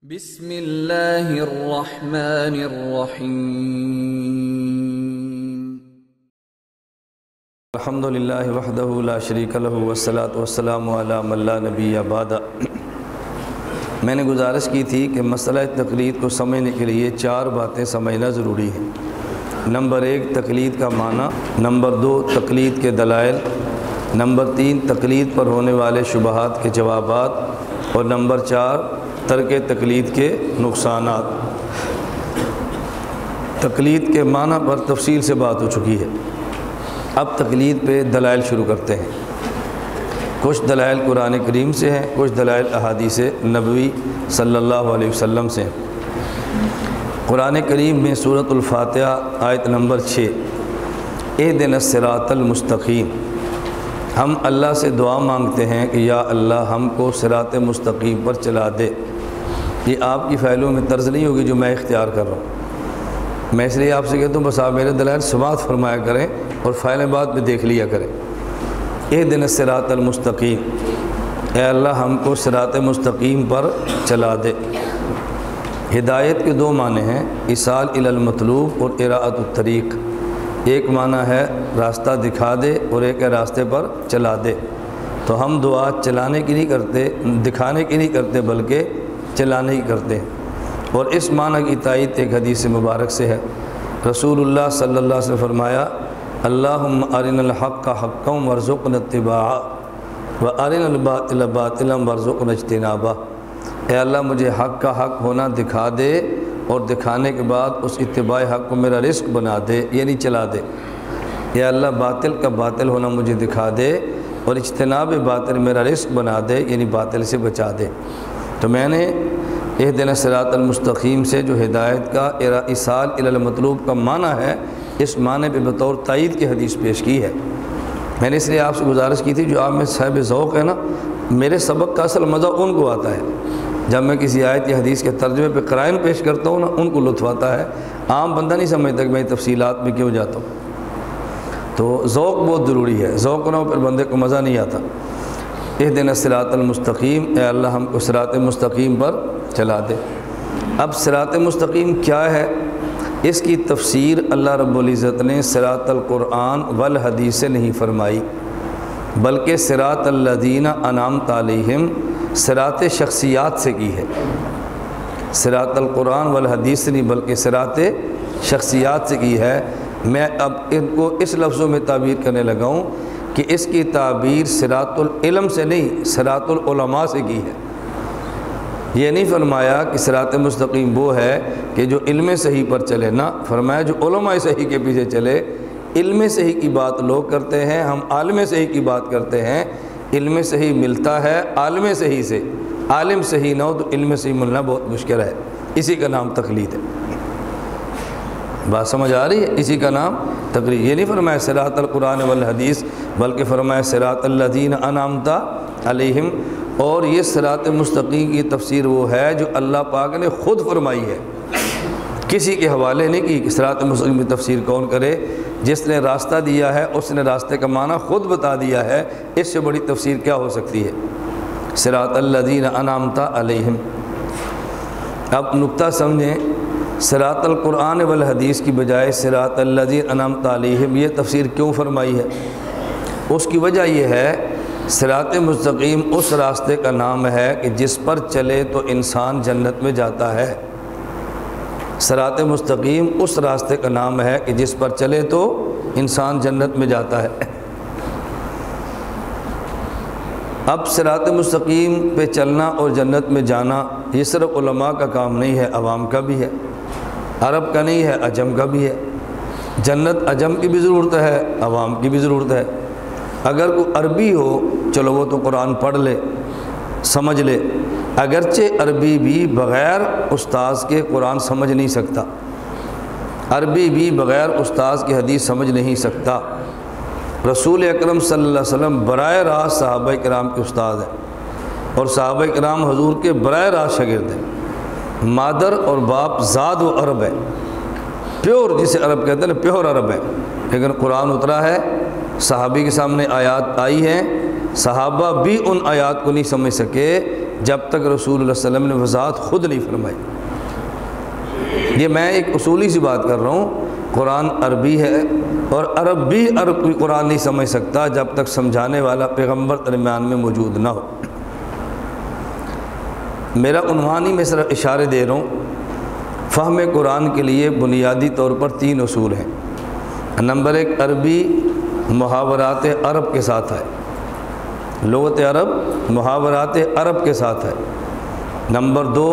بسم اللہ الرحمن الرحیم۔ الحمدللہ وحدہ لا شریک لہ والصلاۃ والسلام علی من لا نبی بعد۔ میں نے گزارش کی تھی کہ مسئلہ تقلید کو سمجھنے کے لیے 4 باتیں سمجھنا ضروری ہے۔ نمبر 1 تقلید کا معنی، نمبر 2 تقلید کے دلائل، نمبر 3 تقلید پر ہونے والے شبہات کے جوابات، اور نمبر 4 ترک تقلید کے نقصانات۔ تقلید کے معنی پر تفصیل سے بات ہو چکی ہے، اب تقلید پہ دلائل شروع کرتے ہیں۔ کچھ دلائل قرآن کریم سے ہیں، کچھ دلائل احادیث نبوی صلی اللہ علیہ وسلم سے ہیں۔ قرآن کریم میں سورۃ الفاتحہ آیت نمبر 6 اہدنا الصراط المستقیم، ہم اللہ سے دعا مانگتے ہیں کہ یا اللہ ہم کو صراط مستقیم پر چلا دے۔ یہ آپ کی فعلوں میں طرز نہیں ہوگی جو میں اختیار کر رہا ہوں، میں اس لیے آپ سے کہتا ہوں بس آپ میرے دلائل سماعت فرمایا کریں اور فعل بعد میں دیکھ لیا کریں۔ اہدنا الصراط المستقیم، اے اللہ ہم کو صراط مستقیم پر چلا دے۔ ہدایت کے 2 معنی ہیں، ایصال الی المطلوب اور اراءۃ الطریق۔ ایک معنی ہے راستہ دکھا دے اور ایک ہے راستے پر چلا دے۔ تو ہم دعا چلانے کی نہیں کرتے، دکھانے کی نہیں کرتے، بلکہ چلانے کی کرتے ہیں۔ اور اس معنی کی تائید ایک حدیث مبارک سے ہے۔ رسول اللہ صلی اللہ علیہ وسلم فرمایا اللہم ارنا الحق حقا وارزقنا اتباعہ وارنا الباطل باطلا وارزقنا اجتنابہ۔ اے اللہ مجھے حق کا حق ہونا دکھا دے اور دکھانے کے بعد اس اتباع حق کو میرا رزق بنا دے، یعنی چلا دے۔ یا اللہ باطل کا باطل ہونا مجھے دکھا دے اور اجتناب باطل میرا رزق بنا دے، یعنی باطل سے بچا دے۔ تو میں نے اہدنا الصراط المستقیم سے جو ہدایت کا ایصال الی المطلوب کا معنی ہے، اس معنی پہ بطور تائید کی حدیث پیش کی ہے۔ میں نے اس لیے آپ سے گزارش کی تھی جو آپ میں صاحب ذوق ہے نا، میرے سبق کا اصل مزہ ان کو آتا ہے جب میں کسی آیت یا حدیث کے ترجمے پہ قرائن پیش کرتا ہوں نا، ان کو لطف آتا ہے۔ عام بندہ نہیں سمجھتا کہ میں تفصیلات میں کیوں جاتا ہوں۔ تو ذوق بہت ضروری ہے، ذوق نہ ہو پھر بندے کو مزہ نہیں آتا۔ اہدنا الصراط المستقیم، اے اللہ ہم کو صراط مستقیم پر چلا دے۔ اب صراط مستقیم کیا ہے، اس کی تفسیر اللہ رب العزت نے صراط القرآن والحدیث سے نہیں فرمائی، بلکہ صراط الذین انعمت علیہم، صراط شخصیات سے کی ہے۔ صراط القرآن والحدیث سے نہیں بلکہ صراط شخصیات سے کی ہے۔ میں اب ان کو اس لفظوں میں تعبیر کرنے لگا ہوں کہ اس کی تعبیر صراط العلم سے نہیں، صراط العلماء سے کی ہے۔ یہ نہیں فرمایا کہ صراط مستقیم وہ ہے کہ جو علم صحیح پر چلے، نہ، فرمایا جو علماء صحیح کے پیچھے چلے۔ علم صحیح کی بات لوگ کرتے ہیں، ہم عالم صحیح کی بات کرتے ہیں۔ علم صحیح ملتا ہے عالم صحیح سے، عالم صحیح نہ ہو تو علم صحیح ملنا بہت مشکل ہے۔ اسی کا نام تقلید ہے۔ بات سمجھ آ رہی ہے؟ اسی کا نام تقلید۔ یہ نہیں فرمایا صراط القرآن والحدیث، بلکہ فرمایا صراط الذین انعمت علیہم۔ اور یہ صراط مستقیم کی تفسیر وہ ہے جو اللہ پاک نے خود فرمائی ہے، کسی کے حوالے نہیں کی کہ صراط مستقیم کی تفسیر کون کرے۔ جس نے راستہ دیا ہے اس نے راستے کا معنی خود بتا دیا ہے، اس سے بڑی تفسیر کیا ہو سکتی ہے؟ صراط الذین انعمت علیہم۔ اب نقطہ سمجھیں، صراط القرآن والحدیث کی بجائے صراط الذین انعمت علیہم یہ تفسیر کیوں فرمائی ہے؟ اس کی وجہ یہ ہے صراط مستقیم اس راستے کا نام ہے کہ جس پر چلے تو انسان جنت میں جاتا ہے۔ صراط مستقیم اس راستے کا نام ہے کہ جس پر چلے تو انسان جنت میں جاتا ہے۔ اب صراط مستقیم پہ چلنا اور جنت میں جانا یہ صرف علماء کا کام نہیں ہے، عوام کا بھی ہے، عرب کا نہیں ہے، عجم کا بھی ہے۔ جنت عجم کی بھی ضرورت ہے، عوام کی بھی ضرورت ہے۔ اگر کوئی عربی ہو چلو وہ تو قرآن پڑھ لے، سمجھ لے، اگرچہ عربی بھی بغیر استاذ کے قرآن سمجھ نہیں سکتا، عربی بھی بغیر استاذ کی حدیث سمجھ نہیں سکتا۔ رسول اکرم صلی اللہ علیہ وسلم براہ راست صحابہ کرام کے استاد ہیں، اور صحابہ کرام حضور کے براہ راست شاگرد ہیں۔ مادر اور باپ ذات و عرب ہے، پیور جسے عرب کہتے ہیں نا، پیور عرب ہے، لیکن قرآن اترا ہے، صحابی کے سامنے آیات آئی ہیں، صحابہ بھی ان آیات کو نہیں سمجھ سکے، جب تک رسول اللہ صلی اللہ علیہ وسلم نے وضاحت خود نہیں فرمائی۔ یہ میں ایک اصولی سی بات کر رہا ہوں، قرآن عربی ہے اور عرب بھی عربی قرآن نہیں سمجھ سکتا جب تک سمجھانے والا پیغمبر درمیان میں موجود نہ ہو۔ میرا عنوان ہی میں صرف اشارے دے رہا ہوں۔ فہم قرآن کے لیے بنیادی طور پر 3 اصول ہیں۔ نمبر 1، عربی محاورات عرب کے ساتھ ہے، لغت عرب محاورات عرب کے ساتھ ہے۔ نمبر 2،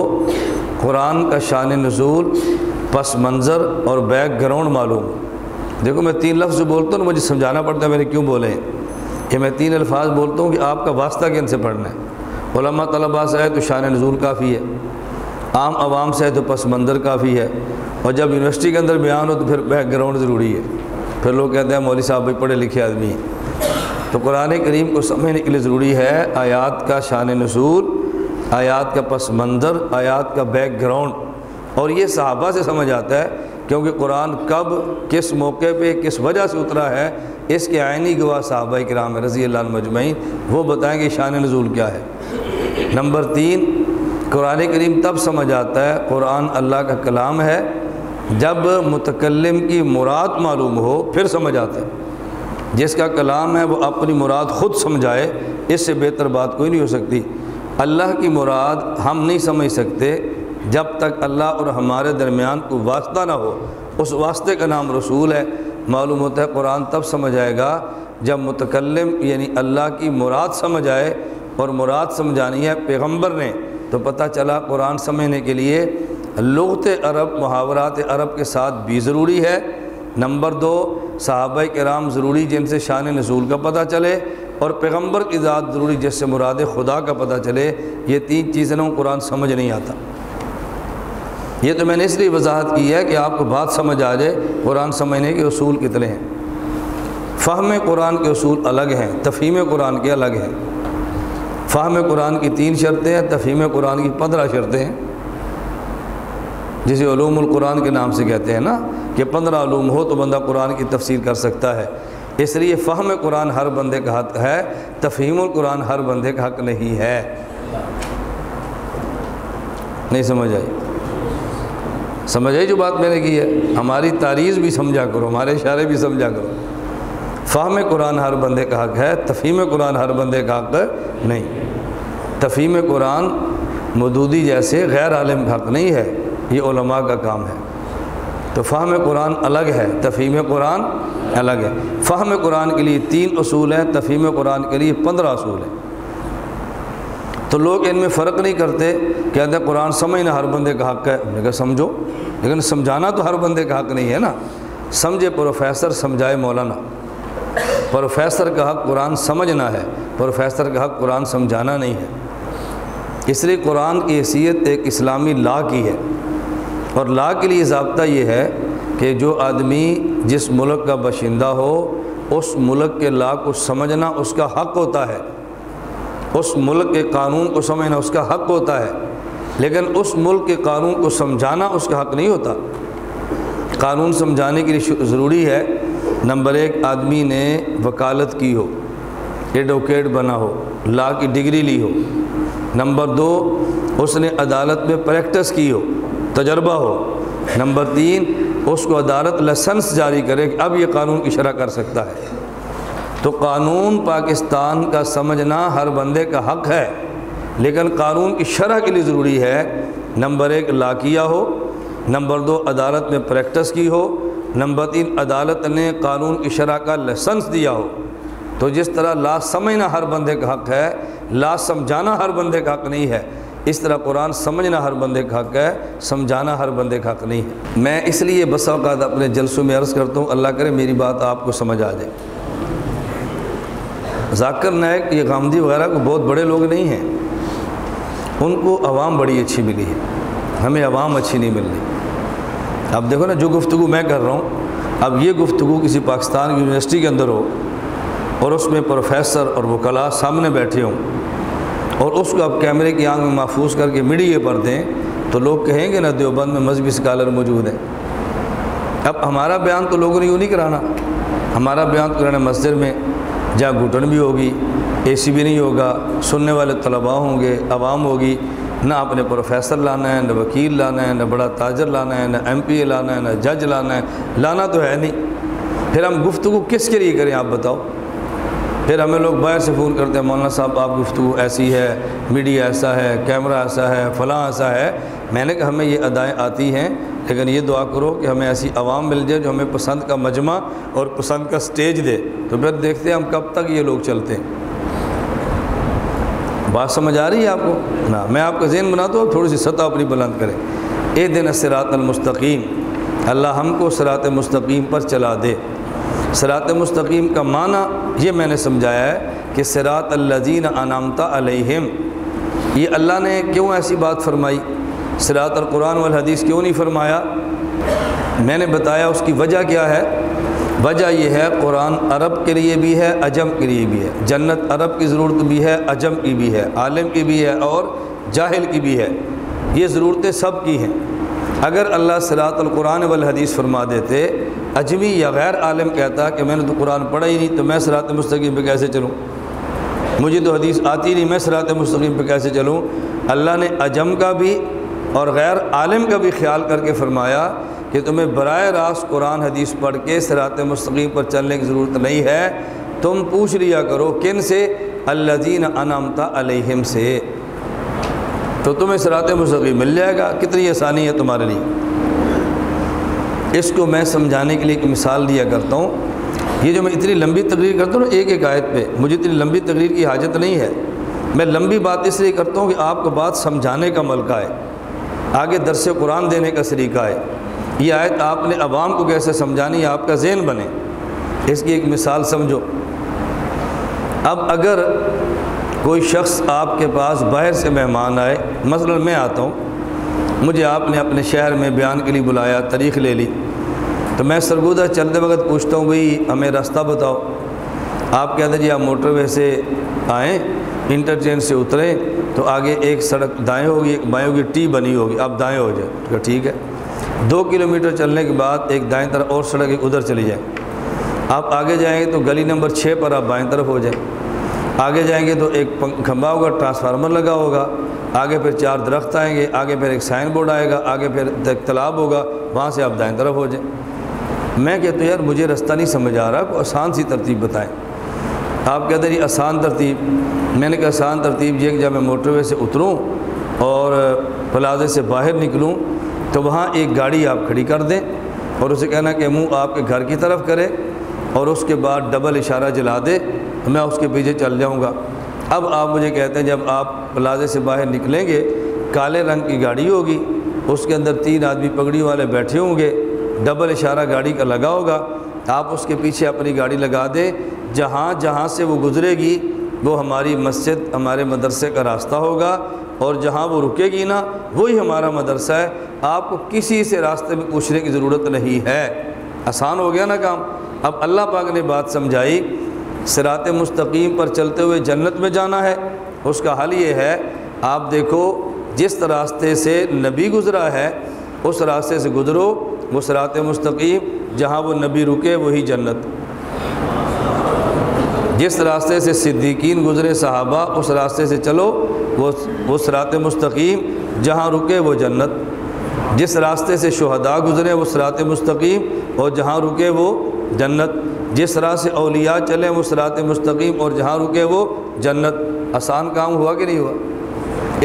قرآن کا شان نزول، پس منظر اور بیک گراؤنڈ معلوم۔ دیکھو میں 3 لفظ بولتا ہوں، مجھے سمجھانا پڑتا ہے میں نے کیوں بولے ہیں۔ کہ میں 3 الفاظ بولتا ہوں کہ آپ کا واسطہ کن سے پڑھنا ہے۔ علماء طلباء سے ہے تو شان نزول کافی ہے، عام عوام سے ہے تو پس منظر کافی ہے، اور جب یونیورسٹی کے اندر بیان ہو تو پھر بیک گراؤنڈ ضروری ہے۔ پھر لوگ کہتے ہیں مولوی صاحب بھائی پڑھے لکھے آدمی ہیں۔ تو قرآن کریم کو سمجھنے کے لیے ضروری ہے آیات کا شان نزول، آیات کا پس منظر، آیات کا بیک گراؤنڈ، اور یہ صحابہ سے سمجھ آتا ہے کیونکہ قرآن کب کس موقع پہ کس وجہ سے اترا ہے اس کے عینی گواہ صحابہ کرام رضی اللہ عنہم اجمعین، وہ بتائیں گے شان نزول کیا ہے۔ نمبر 3، قرآن کریم تب سمجھ آتا ہے قرآن اللہ کا کلام ہے جب متکلم کی مراد معلوم ہو، پھر سمجھ آتا ہے۔ جس کا کلام ہے وہ اپنی مراد خود سمجھائے، اس سے بہتر بات کوئی نہیں ہو سکتی۔ اللہ کی مراد ہم نہیں سمجھ سکتے جب تک اللہ اور ہمارے درمیان کوئی واسطہ نہ ہو۔ اس واسطے کا نام رسول ہے۔ معلوم ہوتا ہے قرآن تب سمجھ آئے گا جب متکلم یعنی اللہ کی مراد سمجھ آئے، اور مراد سمجھانی ہے پیغمبر نے، تو پتہ چلا قرآن سمجھنے کے لیے لغت عرب محاورات عرب کے ساتھ بھی ضروری ہے۔ نمبر 2، صحابہ کرام ضروری جن سے شان نزول کا پتہ چلے، اور پیغمبر کی ذات ضروری جس سے مراد خدا کا پتہ چلے۔ یہ 3 چیزیں نہ قرآن سمجھ نہیں آتا۔ یہ تو میں نے اس لیے وضاحت کی ہے کہ آپ کو بات سمجھ آ جائے قرآن سمجھنے کے اصول کتنے ہیں۔ فہم قرآن کے اصول الگ ہیں، تفہیم قرآن کے الگ ہیں۔ فہم قرآن کی 3 شرطیں ہیں، تفہیم قرآن کی 15 شرطیں ہیں، جسے علوم القرآن کے نام سے کہتے ہیں نا، کہ 15 علوم ہو تو بندہ قرآن کی تفسیر کر سکتا ہے۔ اس لیے فہم قرآن ہر بندے کا حق ہے، تفہیم القرآن ہر بندے کا حق نہیں ہے۔ نہیں سمجھ آئی؟ سمجھ آئی جو بات میں نے کی ہے؟ ہماری تعریض بھی سمجھا کرو، ہمارے اشارے بھی سمجھا کرو۔ فہم قرآن ہر بندے کا حق ہے، تفہیم قرآن ہر بندے کا حق نہیں۔ تفہیم قرآن مودودی جیسے غیر عالم کا حق نہیں ہے، یہ علماء کا کام ہے۔ تو فہم قرآن الگ ہے، تفہیم قرآن الگ ہے۔ فہم قرآن کے لیے 3 اصول ہیں، تفہیم قرآن کے لیے 15 اصول ہیں۔ تو لوگ ان میں فرق نہیں کرتے، کہتے ہیں قرآن سمجھنا ہر بندے کا حق ہے۔ میں نے کہا سمجھو، لیکن سمجھانا تو ہر بندے کا حق نہیں ہے نا۔ سمجھے پروفیسر، سمجھائے مولانا۔ پروفیسر کا حق قرآن سمجھنا ہے، پروفیسر کا حق قرآن سمجھانا نہیں ہے۔ اس لیے قرآن کی حیثیت ایک اسلامی لا کی ہے، اور لا کے لیے ضابطہ یہ ہے کہ جو آدمی جس ملک کا باشندہ ہو، اس ملک کے لا کو سمجھنا اس کا حق ہوتا ہے، اس ملک کے قانون کو سمجھنا اس کا حق ہوتا ہے، لیکن اس ملک کے قانون کو سمجھانا اس کا حق نہیں ہوتا۔ قانون سمجھانے کے لیے ضروری ہے نمبر 1، آدمی نے وکالت کی ہو، ایڈوکیٹ بنا ہو، لا کی ڈگری لی ہو۔ نمبر 2، اس نے عدالت میں پریکٹس کی ہو، تجربہ ہو۔ نمبر 3، اس کو عدالت لائسنس جاری کرے کہ اب یہ قانون کی شرح کر سکتا ہے۔ تو قانون پاکستان کا سمجھنا ہر بندے کا حق ہے، لیکن قانون کی شرح کے لیے ضروری ہے نمبر 1 لا کیا ہو، نمبر 2 عدالت میں پریکٹس کی ہو، نمبر 3 عدالت نے قانون کی شرح کا لائسنس دیا ہو۔ تو جس طرح لا سمجھنا ہر بندے کا حق ہے، لا سمجھانا ہر بندے کا حق نہیں ہے، اس طرح قرآن سمجھنا ہر بندے کا حق ہے، سمجھانا ہر بندے کا حق نہیں ہے۔ میں اس لیے بس اوقات اپنے جلسوں میں عرض کرتا ہوں، اللہ کرے میری بات آپ کو سمجھ آ جائے۔ ذاکر نائک، یہ غامدی وغیرہ کو بہت بڑے لوگ نہیں ہیں، ان کو عوام بڑی اچھی ملی ہے، ہمیں عوام اچھی نہیں مل رہی۔ اب دیکھو نا، جو گفتگو میں کر رہا ہوں، اب یہ گفتگو کسی پاکستان کی یونیورسٹی کے اندر ہو، اور اس میں پروفیسر اور وکلاء سامنے بیٹھے ہوں، اور اس کو اب کیمرے کی آنکھ میں محفوظ کر کے میڈیا پر دیں، تو لوگ کہیں گے نا دیوبند میں مذہبی اسکالر موجود ہیں۔ اب ہمارا بیان تو لوگوں نے یوں نہیں کرانا، ہمارا بیان تو کرانا مسجد میں، جہاں گھٹن بھی ہوگی، اے سی بھی نہیں ہوگا، سننے والے طلباء ہوں گے، عوام ہوگی، نہ اپنے پروفیسر لانا ہے، نہ وکیل لانا ہے، نہ بڑا تاجر لانا ہے، نہ ایم پی اے لانا ہے، نہ جج لانا ہے، لانا تو ہے نہیں۔ پھر ہم گفتگو کس کے لیے کریں آپ بتاؤ؟ پھر ہمیں لوگ باہر سے فون کرتے ہیں، مولانا صاحب آپ گفتگو ایسی ہے، میڈیا ایسا ہے، کیمرہ ایسا ہے، فلاں ایسا ہے۔ میں نے کہا ہمیں یہ ادائیں آتی ہیں، لیکن یہ دعا کرو کہ ہمیں ایسی عوام مل جائے جو ہمیں پسند کا مجمع اور پسند کا سٹیج دے، تو پھر دیکھتے ہیں ہم کب تک یہ لوگ چلتے ہیں۔ بات سمجھ آ رہی ہے آپ کو؟ نا میں آپ کا ذہن بناتا ہوں، تھوڑی سی سطح اپنی بلند کریں۔ اہدنا الصراط المستقیم، اللہ ہم کو صراط مستقیم پر چلا دے۔ صراط مستقیم کا معنی یہ میں نے سمجھایا ہے کہ صراط الذین انعمت علیہم، یہ اللہ نے کیوں ایسی بات فرمائی؟ صراط القرآن والحدیث کیوں نہیں فرمایا؟ میں نے بتایا اس کی وجہ کیا ہے۔ وجہ یہ ہے قرآن عرب کے لیے بھی ہے، عجم کے لیے بھی ہے، جنت عرب کی ضرورت بھی ہے، عجم کی بھی ہے، عالم کی بھی ہے اور جاہل کی بھی ہے، یہ ضرورتیں سب کی ہیں۔ اگر اللہ صراط القرآن والحدیث فرما دیتے، عجمی یا غیر عالم کہتا کہ میں نے تو قرآن پڑھا ہی نہیں، تو میں صراط مستقیم پہ کیسے چلوں؟ مجھے تو حدیث آتی نہیں، میں صراط مستقیم پہ کیسے چلوں؟ اللہ نے عجم کا بھی اور غیر عالم کا بھی خیال کر کے فرمایا کہ تمہیں براہ راست قرآن حدیث پڑھ کے صراط مستقیم پر چلنے کی ضرورت نہیں ہے، تم پوچھ لیا کرو کن سے؟ الذین انعمت علیہم سے، تو تمہیں صراط مستقیم مل جائے گا۔ کتنی آسانی ہے تمہارے لیے۔ اس کو میں سمجھانے کے لیے ایک مثال دیا کرتا ہوں۔ یہ جو میں اتنی لمبی تقریر کرتا ہوں نا ایک ایک آیت پہ، مجھے اتنی لمبی تقریر کی حاجت نہیں ہے۔ میں لمبی بات اس لیے کرتا ہوں کہ آپ کو بات سمجھانے کا ملکہ ہے، آگے درس قرآن دینے کا طریقہ ہے۔ یہ آیت آپ نے عوام کو کیسے سمجھانی ہے، آپ کا ذہن بنے۔ اس کی ایک مثال سمجھو۔ اب اگر کوئی شخص آپ کے پاس باہر سے مہمان آئے، مثلا میں آتا ہوں، مجھے آپ نے اپنے شہر میں بیان کے لیے بلایا، تاریخ لے لی، تو میں سرگودہ چلتے وقت پوچھتا ہوں بھئی ہمیں راستہ بتاؤ۔ آپ کہتے ہیں جی آپ موٹر وے سے آئیں، انٹرچینج سے اتریں تو آگے ایک سڑک دائیں ہوگی ایک بائیں ہوگی، ٹی بنی ہوگی، آپ دائیں ہو جائیں۔ تو ٹھیک ہے، 2 کلومیٹر چلنے کے بعد ایک دائیں طرف اور سڑک ایک ادھر چلی جائیں۔ آپ آگے جائیں گے تو گلی نمبر 6 پر آپ بائیں طرف ہو جائیں۔ آگے جائیں گے تو ایک کھمبا ہوگا، ٹرانسفارمر لگا ہوگا، آگے پھر 4 درخت آئیں گے، آگے پھر ایک سائن بورڈ آئے گا، آگے پھر ایک تالاب ہوگا، وہاں سے آپ دائیں طرف ہو جائیں۔ میں کہتا ہوں یار مجھے رستہ نہیں سمجھ آ رہا، کوئی آسان سی ترتیب بتائیں۔ آپ کہتے ہیں جی آسان ترتیب۔ میں نے کہا آسان ترتیب یہ کہ جب میں موٹر وے سے اتروں اور پلازے سے باہر نکلوں تو وہاں ایک گاڑی آپ کھڑی کر دیں اور اسے کہنا کہ منہ آپ کے گھر کی طرف کرے اور اس کے بعد ڈبل اشارہ جلا دے، میں اس کے پیچھے چل جاؤں گا۔ اب آپ مجھے کہتے ہیں جب آپ پلازے سے باہر نکلیں گے، کالے رنگ کی گاڑی ہوگی، اس کے اندر 3 آدمی پگڑی والے بیٹھے ہوں گے، ڈبل اشارہ گاڑی کا لگا ہوگا، آپ اس کے پیچھے اپنی گاڑی لگا دیں، جہاں جہاں سے وہ گزرے گی وہ ہماری مسجد ہمارے مدرسے کا راستہ ہوگا، اور جہاں وہ رکے گی نا وہی ہمارا مدرسہ ہے۔ آپ کو کسی سے راستے میں پوچھنے کی ضرورت نہیں ہے۔ آسان ہو گیا نا کام۔ اب اللہ پاک نے بات سمجھائی، صراط مستقیم پر چلتے ہوئے جنت میں جانا ہے، اس کا حل یہ ہے، آپ دیکھو جس راستے سے نبی گزرا ہے اس راستے سے گزرو، وہ صراط مستقیم، جہاں وہ نبی رکے وہی جنت۔ جس راستے سے صدیقین گزرے صحابہ اس راستے سے چلو، وہ صراط مستقیم، جہاں رکے وہ جنت۔ جس راستے سے شہداء گزرے وہ صراط مستقیم اور جہاں رکے وہ جنت۔ جس راہ سے اولیاء چلیں وہ صراط مستقیم اور جہاں رکے وہ جنت۔ آسان کام ہوا کہ نہیں ہوا؟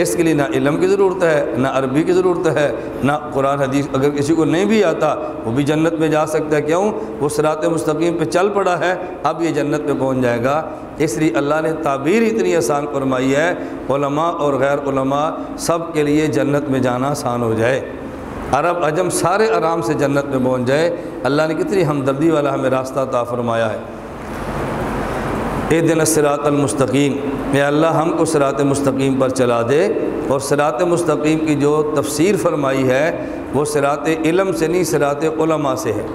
اس کے لیے نہ علم کی ضرورت ہے، نہ عربی کی ضرورت ہے، نہ قرآن حدیث۔ اگر کسی کو نہیں بھی آتا وہ بھی جنت میں جا سکتا ہے، کیوں؟ وہ صراط مستقیم پہ چل پڑا ہے، اب یہ جنت پہ پہنچ جائے گا۔ اس لیے اللہ نے تعبیر اتنی آسان فرمائی ہے، علماء اور غیر علماء سب کے لیے جنت میں جانا آسان ہو جائے، عرب عجم سارے آرام سے جنت میں پہنچ جائے۔ اللہ نے کتنی ہمدردی والا ہمیں راستہ عطا فرمایا ہے۔ اہدنا الصراط المستقیم، اے اللہ ہم کو صراط مستقیم پر چلا دے۔ اور صراط مستقیم کی جو تفسیر فرمائی ہے وہ صراط علم سے نہیں، صراط علماء سے ہے،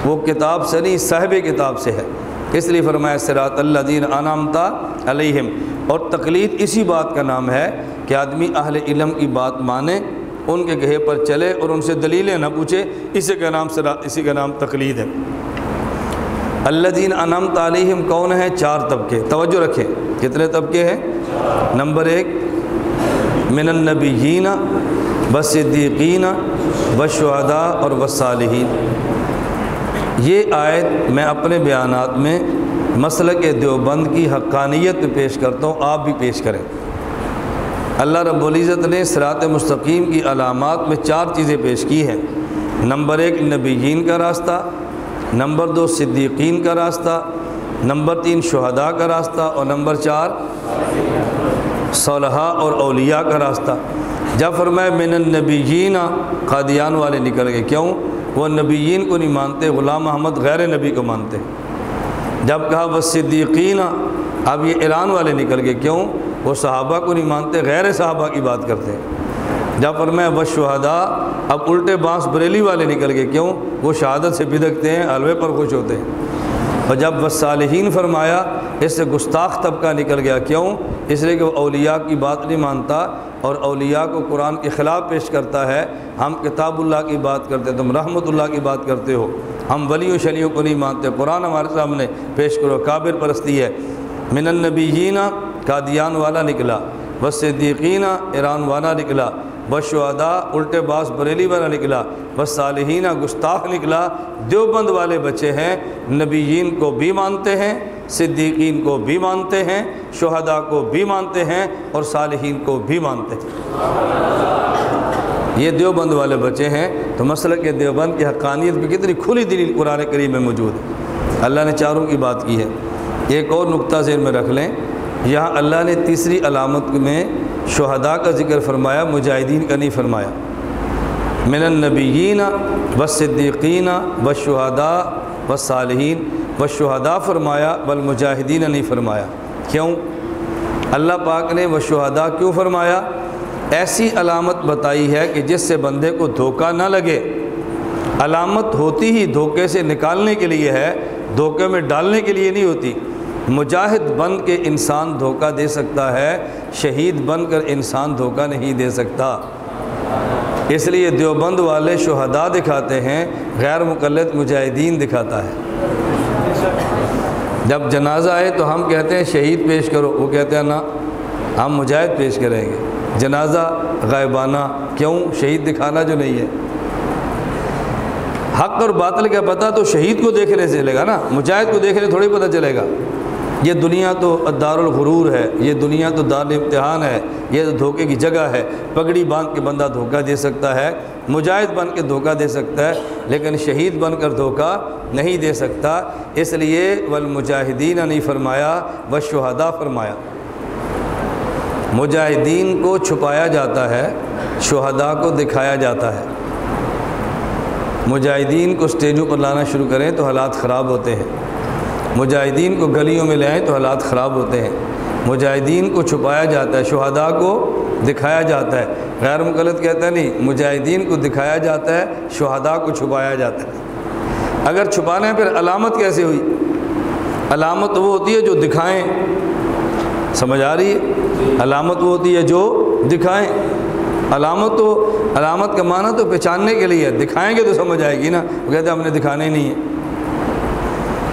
وہ کتاب سے نہیں، صاحب کتاب سے ہے۔ اس لیے فرمایا صراط الذین انعمت علیہم۔ اور تقلید اسی بات کا نام ہے کہ آدمی اہل علم کی بات مانے، ان کے کہے پر چلے اور ان سے دلیلیں نہ پوچھے، اسی کا نام تقلید ہے۔ الذین انعمت علیہم کون ہیں؟ 4 طبقے، توجہ رکھیں۔ کتنے طبقے ہیں؟ نمبر 1 من النبیین والصدیقین والشہداء اور والصالحین۔ یہ آیت میں اپنے بیانات میں مسلک دیوبند کی حقانیت پہ پیش کرتا ہوں، آپ بھی پیش کریں۔ اللہ رب العزت نے صراط مستقیم کی علامات میں 4 چیزیں پیش کی ہیں۔ نمبر 1 نبیین کا راستہ، نمبر 2 صدیقین کا راستہ، نمبر 3 شہداء کا راستہ، اور نمبر 4 صالحاء اور اولیاء کا راستہ۔ جب فرمایا من النبیین، قادیان والے نکل گئے، کیوں؟ وہ نبیین کو نہیں مانتے، غلام محمد غیر نبی کو مانتے۔ جب کہا والصدیقین، اب یہ ایران والے نکل گئے، کیوں؟ وہ صحابہ کو نہیں مانتے، غیر صحابہ کی بات کرتے ہیں۔ جب فرمایا والشہداء، اب الٹے بانس بریلی والے نکل گئے، کیوں؟ وہ شہادت سے بدکتے ہیں، حلوے پر خوش ہوتے ہیں۔ اور جب والصالحین فرمایا، اس سے گستاخ طبقہ نکل گیا، کیوں؟ اس لیے کہ وہ اولیاء کی بات نہیں مانتا اور اولیاء کو قرآن کے خلاف پیش کرتا ہے۔ ہم کتاب اللہ کی بات کرتے، تم رحمت اللہ کی بات کرتے ہو، ہم ولیوں شلیوں کو نہیں مانتے، قرآن ہمارے سامنے پیش کرو، کابر پرستی ہے۔ من النبیین، قادیان والا نکلا، والصدیقین، ایران والا نکلا، والشہداء، الٹے باز بریلی والا نکلا، والصالحین، گستاخ نکلا۔ دیوبند والے بچے ہیں، نبیین کو بھی مانتے ہیں، صدیقین کو بھی مانتے ہیں، شہداء کو بھی مانتے ہیں، اور صالحین کو بھی مانتے ہیں۔ یہ دیوبند والے بچے ہیں، تو مسلک دیوبند کی حقانیت پہ کتنی کھلی دلیل قرآن کریم میں موجود ہے۔ اللہ نے چاروں کی بات کی ہے۔ ایک اور نقطہ ذہن میں رکھ لیں، یہاں اللہ نے تیسری علامت میں شہداء کا ذکر فرمایا، مجاہدین کا نہیں فرمایا۔ من النبیین والصدیقین والشہداء والصالحین، والشہداء فرمایا، والمجاہدین نہیں فرمایا۔ کیوں؟ اللہ پاک نے والشہداء کیوں فرمایا؟ ایسی علامت بتائی ہے کہ جس سے بندے کو دھوکہ نہ لگے۔ علامت ہوتی ہی دھوکے سے نکالنے کے لیے ہے، دھوکے میں ڈالنے کے لیے نہیں ہوتی۔ مجاہد بن کے انسان دھوکہ دے سکتا ہے، شہید بن کر انسان دھوکہ نہیں دے سکتا۔ اس لیے دیوبند والے شہداء دکھاتے ہیں، غیر مقلد مجاہدین دکھاتا ہے۔ جب جنازہ آئے تو ہم کہتے ہیں شہید پیش کرو، وہ کہتے ہیں نا ہم مجاہد پیش کریں گے۔ جنازہ غائبانہ، کیوں؟ شہید دکھانا جو نہیں ہے۔ حق اور باطل کا پتہ تو شہید کو دیکھنے سے چلے گا نا، مجاہد کو دیکھنے تھوڑی پتہ چلے گا۔ یہ دنیا تو دار الغرور ہے، یہ دنیا تو دار امتحان ہے، یہ تو دھوکے کی جگہ ہے۔ پگڑی باندھ کے بندہ دھوکہ دے سکتا ہے، مجاہد بن کے دھوکہ دے سکتا ہے، لیکن شہید بن کر دھوکہ نہیں دے سکتا۔ اس لیے والمجاہدین نہیں فرمایا، والشہداء فرمایا۔ مجاہدین کو چھپایا جاتا ہے، شہداء کو دکھایا جاتا ہے۔ مجاہدین کو سٹیجوں پر لانا شروع کریں تو حالات خراب ہوتے ہیں، مجاہدین کو گلیوں میں لے آئیں تو حالات خراب ہوتے ہیں۔ مجاہدین کو چھپایا جاتا ہے، شہداء کو دکھایا جاتا ہے۔ غیر مقلد کہتا ہے نہیں، مجاہدین کو دکھایا جاتا ہے، شہداء کو چھپایا جاتا ہے۔ اگر چھپانا ہے پھر علامت کیسے ہوئی؟ علامت وہ ہوتی ہے جو دکھائیں، سمجھ آ رہی ہے؟ علامت وہ ہوتی ہے جو دکھائیں۔ علامت کا معنی تو پہچاننے کے لیے ہے، دکھائیں گے تو سمجھ آئے گی نا۔ وہ کہتے ہیں ہم نے دکھانے نہیں ہے۔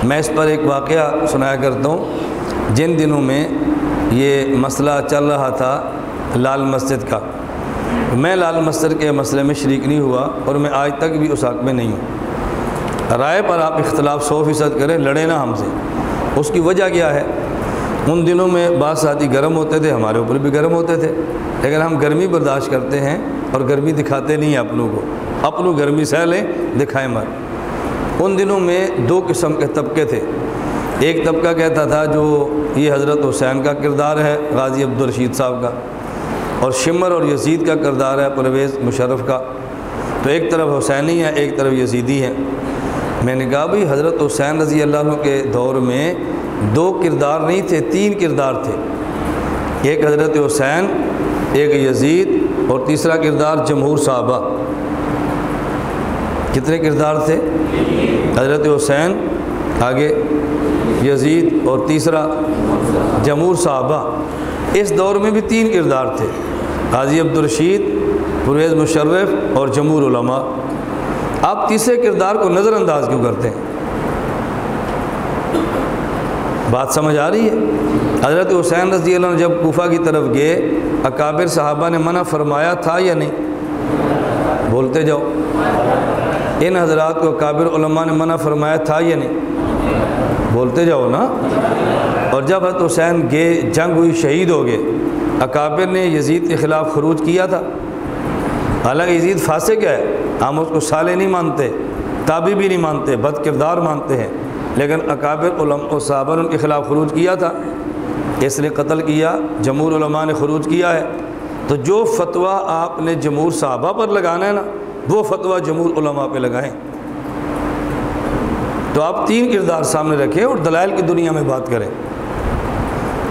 میں اس پر ایک واقعہ سنایا کرتا ہوں۔ جن دنوں میں یہ مسئلہ چل رہا تھا لال مسجد کا، میں لال مسجد کے مسئلے میں شریک نہیں ہوا اور میں آج تک بھی اس حق میں نہیں ہوں۔ رائے پر آپ اختلاف 100% کریں، لڑیں نہ ہم سے۔ اس کی وجہ کیا ہے؟ ان دنوں میں بعض ساتھی گرم ہوتے تھے، ہمارے اوپر بھی گرم ہوتے تھے، لیکن ہم گرمی برداشت کرتے ہیں اور گرمی دکھاتے نہیں ہیں اپنوں کو۔ اپنوں گرمی سہ لیں، دکھائیں مت۔ ان دنوں میں 2 قسم کے طبقے تھے۔ ایک طبقہ کہتا تھا جو یہ حضرت حسین کا کردار ہے، غازی عبدالرشید صاحب کا، اور شمر اور یزید کا کردار ہے پرویز مشرف کا۔ تو ایک طرف حسینی ہے، ایک طرف یزیدی ہے۔ میں نے کہا بھئی حضرت حسین رضی اللہ عنہ کے دور میں 2 کردار نہیں تھے، 3 کردار تھے۔ ایک حضرت حسین، ایک یزید، اور تیسرا کردار جمہور صحابہ۔ کتنے کردار تھے؟ حضرت حسین، آگے یزید، اور تیسرا جمہور صحابہ۔ اس دور میں بھی 3 کردار تھے، غازی عبدالرشید، پرویز مشرف اور جمہور علماء۔ آپ تیسرے کردار کو نظر انداز کیوں کرتے ہیں؟ بات سمجھ آ رہی ہے؟ حضرت حسین رضی اللہ عنہ جب کوفہ کی طرف گئے، اکابر صحابہ نے منع فرمایا تھا یا نہیں؟ بولتے جاؤ، ان حضرات کو اکابر علماء نے منع فرمایا تھا یا نہیں؟ بولتے جاؤ نا۔ اور جب حضرت حسین گئے، جنگ ہوئی، شہید ہو گئے، اکابر نے یزید کے خلاف خروج کیا تھا۔ حالانکہ یزید فاسق ہے، ہم اس کو صالح نہیں مانتے، تابع بھی نہیں مانتے، بد کردار مانتے ہیں، لیکن اکابر علماء و صحابہ نے ان کے خلاف خروج کیا تھا، اس لیے قتل کیا۔ جمہور علماء نے خروج کیا ہے۔ تو جو فتویٰ آپ نے جمہور صحابہ پر لگانا ہے نا، وہ فتویٰ جمہور علماء پہ لگائیں۔ تو آپ تین کردار سامنے رکھیں اور دلائل کی دنیا میں بات کریں۔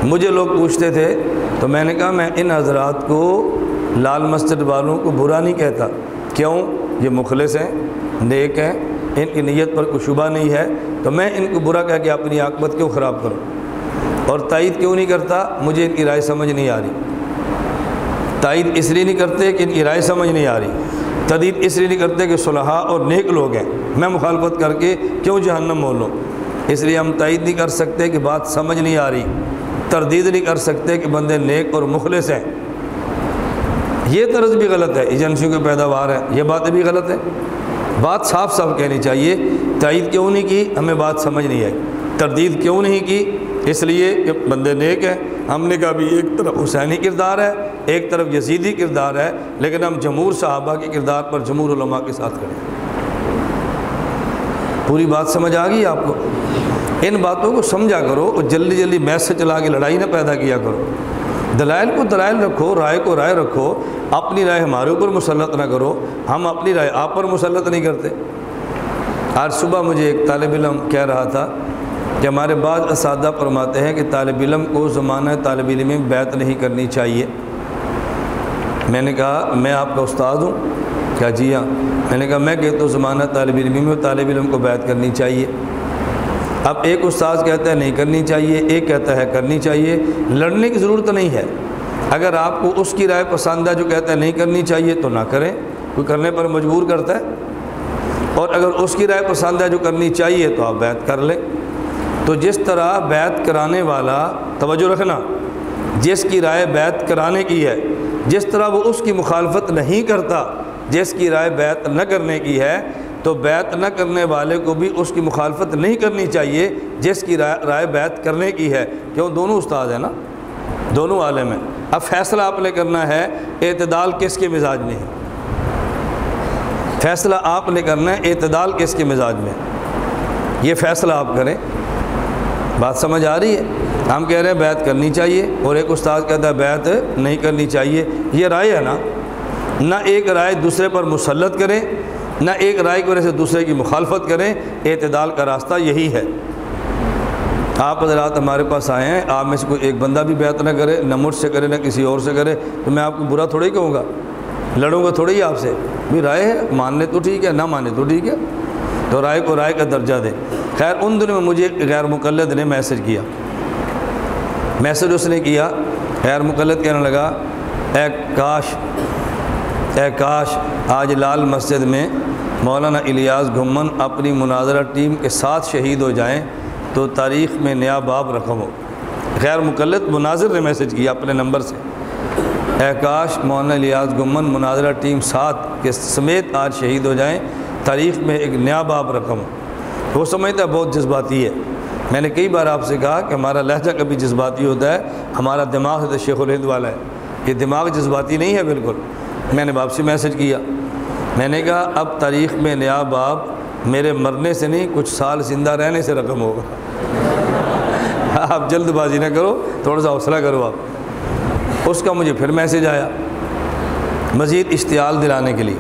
مجھے لوگ پوچھتے تھے تو میں نے کہا میں ان حضرات کو، لال مسجد والوں کو برا نہیں کہتا۔ کیوں؟ یہ مخلص ہیں، نیک ہیں، ان کی نیت پر کوئی شبہ نہیں ہے، تو میں ان کو برا کہہ کے اپنی عاقبت کیوں خراب کروں؟ اور تائید کیوں نہیں کرتا؟ مجھے ان کی رائے سمجھ نہیں آ رہی۔ تائید اس لیے نہیں کرتے کہ ان کی رائے سمجھ نہیں آ رہی، تردید اس لیے نہیں کرتے کہ صلحاء اور نیک لوگ ہیں، میں مخالفت کر کے کیوں جہنم مولوں؟ اس لیے ہم تائید نہیں کر سکتے کہ بات سمجھ نہیں آ رہی، تردید نہیں کر سکتے کہ بندے نیک اور مخلص ہیں۔ یہ طرز بھی غلط ہے، ایجنسیوں کی پیداوار ہے، یہ باتیں بھی غلط ہے۔ بات صاف صاف کہنی چاہیے۔ تائید کیوں نہیں کی؟ ہمیں بات سمجھ نہیں آئی۔ تردید کیوں نہیں کی؟ اس لیے کہ بندے نیک ہیں۔ ہم نے کہا بھی ایک طرف حسینی کردار ہے، ایک طرف یزیدی کردار ہے، لیکن ہم جمہور صحابہ کے کردار پر جمہور علماء کے ساتھ کریں۔ پوری بات سمجھ آ گئی آپ کو؟ ان باتوں کو سمجھا کرو اور جلدی جلدی میس سے چلا کے لڑائی نہ پیدا کیا کرو۔ دلائل کو دلائل رکھو، رائے کو رائے رکھو، اپنی رائے ہمارے اوپر مسلط نہ کرو، ہم اپنی رائے آپ پر مسلط نہیں کرتے۔ آج صبح مجھے ایک طالب علم کہہ رہا تھا کہ ہمارے بعض اساتذہ فرماتے ہیں کہ طالب علم کو زمانہ طالب علم میں بیعت نہیں کرنی چاہیے۔ میں نے کہا میں آپ کا استاد ہوں کیا؟ جی ہاں۔ میں نے کہا میں کہتا ہوں زمانہ طالب علم میں طالب علم کو بیعت کرنی چاہیے۔ اب ایک استاد کہتا ہے نہیں کرنی چاہیے، ایک کہتا ہے کرنی چاہیے۔ لڑنے کی ضرورت نہیں ہے۔ اگر آپ کو اس کی رائے پسند ہے جو کہتا ہے نہیں کرنی چاہیے تو نہ کریں، کوئی کرنے پر مجبور کرتا ہے، اور اگر اس کی رائے پسند ہے جو کرنی چاہیے تو آپ بیعت کر لیں۔ تو جس طرح بیعت کرانے والا، توجہ رکھنا، جس کی رائے بیعت کرانے کی ہے، جس طرح وہ اس کی مخالفت نہیں کرتا، جس کی رائے بیعت نہ کرنے کی ہے، تو بیعت نہ کرنے والے کو بھی اس کی مخالفت نہیں کرنی چاہیے جس کی رائے بیعت کرنے کی ہے۔ کیوں؟ دونوں استاد ہیں نا، دونوں عالم ہیں۔ اب فیصلہ آپ نے کرنا ہے اعتدال کس کے مزاج میں ہے، فیصلہ آپ نے کرنا ہے اعتدال کس کے مزاج میں، یہ فیصلہ آپ کریں۔ بات سمجھ آ رہی ہے؟ ہم کہہ رہے ہیں بیعت کرنی چاہیے اور ایک استاد کہتا ہے بیعت نہیں کرنی چاہیے، یہ رائے ہے نا۔ نہ ایک رائے دوسرے پر مسلط کریں، نہ ایک رائے کی وجہ سے دوسرے کی مخالفت کریں۔ اعتدال کا راستہ یہی ہے۔ آپ حضرات ہمارے پاس آئے ہیں، آپ میں سے کوئی ایک بندہ بھی بیعت نہ کرے، نہ مجھ سے کرے نہ کسی اور سے کرے، تو میں آپ کو برا تھوڑی کہوں گا، لڑوں گا تھوڑی آپ سے۔ بھی رائے ہے، ماننے تو ٹھیک ہے، نہ مانے تو ٹھیک ہے، تو رائے کو رائے کا درجہ دیں۔ خیر ان دنوں میں مجھے غیر مقلد نے میسج کیا، میسج اس نے کیا، غیر مقلد کہنے لگا اے کاش آج لال مسجد میں مولانا الیاس گھمن اپنی مناظرہ ٹیم کے ساتھ شہید ہو جائیں تو تاریخ میں نیا باب رقم ہو۔ غیر مقلد مناظر نے میسج کیا اپنے نمبر سے، اے کاش مولانا الیاس گھمن مناظرہ ٹیم ساتھ کے سمیت آج شہید ہو جائیں، تاریخ میں ایک نیا باب رقم ہو۔ وہ سمجھتا ہے بہت جذباتی ہے۔ میں نے کئی بار آپ سے کہا کہ ہمارا لہجہ کبھی جذباتی ہوتا ہے، ہمارا دماغ تو شیخ الہند والا ہے، یہ دماغ جذباتی نہیں ہے بالکل۔ میں نے باپ سے میسج کیا، میں نے کہا اب تاریخ میں نیا باب میرے مرنے سے نہیں، کچھ سال زندہ رہنے سے رقم ہوگا۔ آپ جلد بازی نہ کرو، تھوڑا سا حوصلہ کرو آپ۔ اس کا مجھے پھر میسج آیا مزید اشتعال دلانے کے لیے۔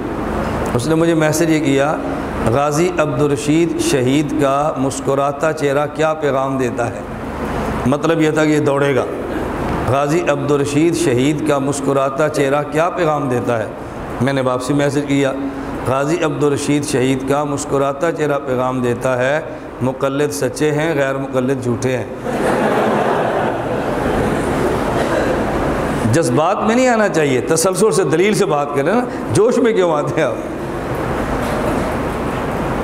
اس نے مجھے میسج یہ کیا، غازی عبدالرشید شہید کا مسکراتا چہرہ کیا پیغام دیتا ہے؟ مطلب یہ تھا کہ یہ دوڑے گا۔ غازی عبدالرشید شہید کا مسکراتا چہرہ کیا پیغام دیتا ہے؟ میں نے واپسی میسج کیا، غازی عبدالرشید شہید کا مسکراتا چہرہ پیغام دیتا ہے، مقلد سچے ہیں، غیر مقلد جھوٹے ہیں۔ جذبات میں نہیں آنا چاہیے، تسلسل سے دلیل سے بات کریں نا، جوش میں کیوں آتے ہیں آپ؟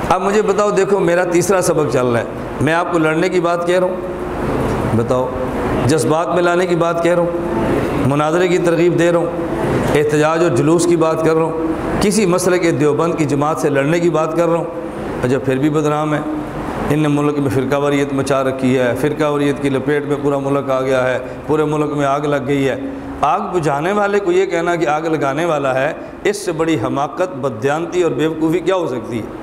اب مجھے بتاؤ، دیکھو میرا تیسرا سبق چل رہا ہے، میں آپ کو لڑنے کی بات کہہ رہا ہوں، بتاؤ جذبات میں لانے کی بات کہہ رہا ہوں، مناظرے کی ترغیب دے رہا ہوں، احتجاج اور جلوس کی بات کر رہا ہوں، کسی مسئلے کے دیوبند کی جماعت سے لڑنے کی بات کر رہا ہوں، اور جب پھر بھی بدنام ہے، ان نے ملک میں فرقہ واریت مچا رکھی ہے، فرقہ واریت کی لپیٹ میں پورا ملک آ گیا ہے، پورے ملک میں آگ لگ گئی ہے۔ آگ بجھانے والے کو یہ کہنا کہ آگ لگانے والا ہے، اس سے بڑی حماقت، بددیانتی اور بیوقوفی کیا ہو سکتی ہے؟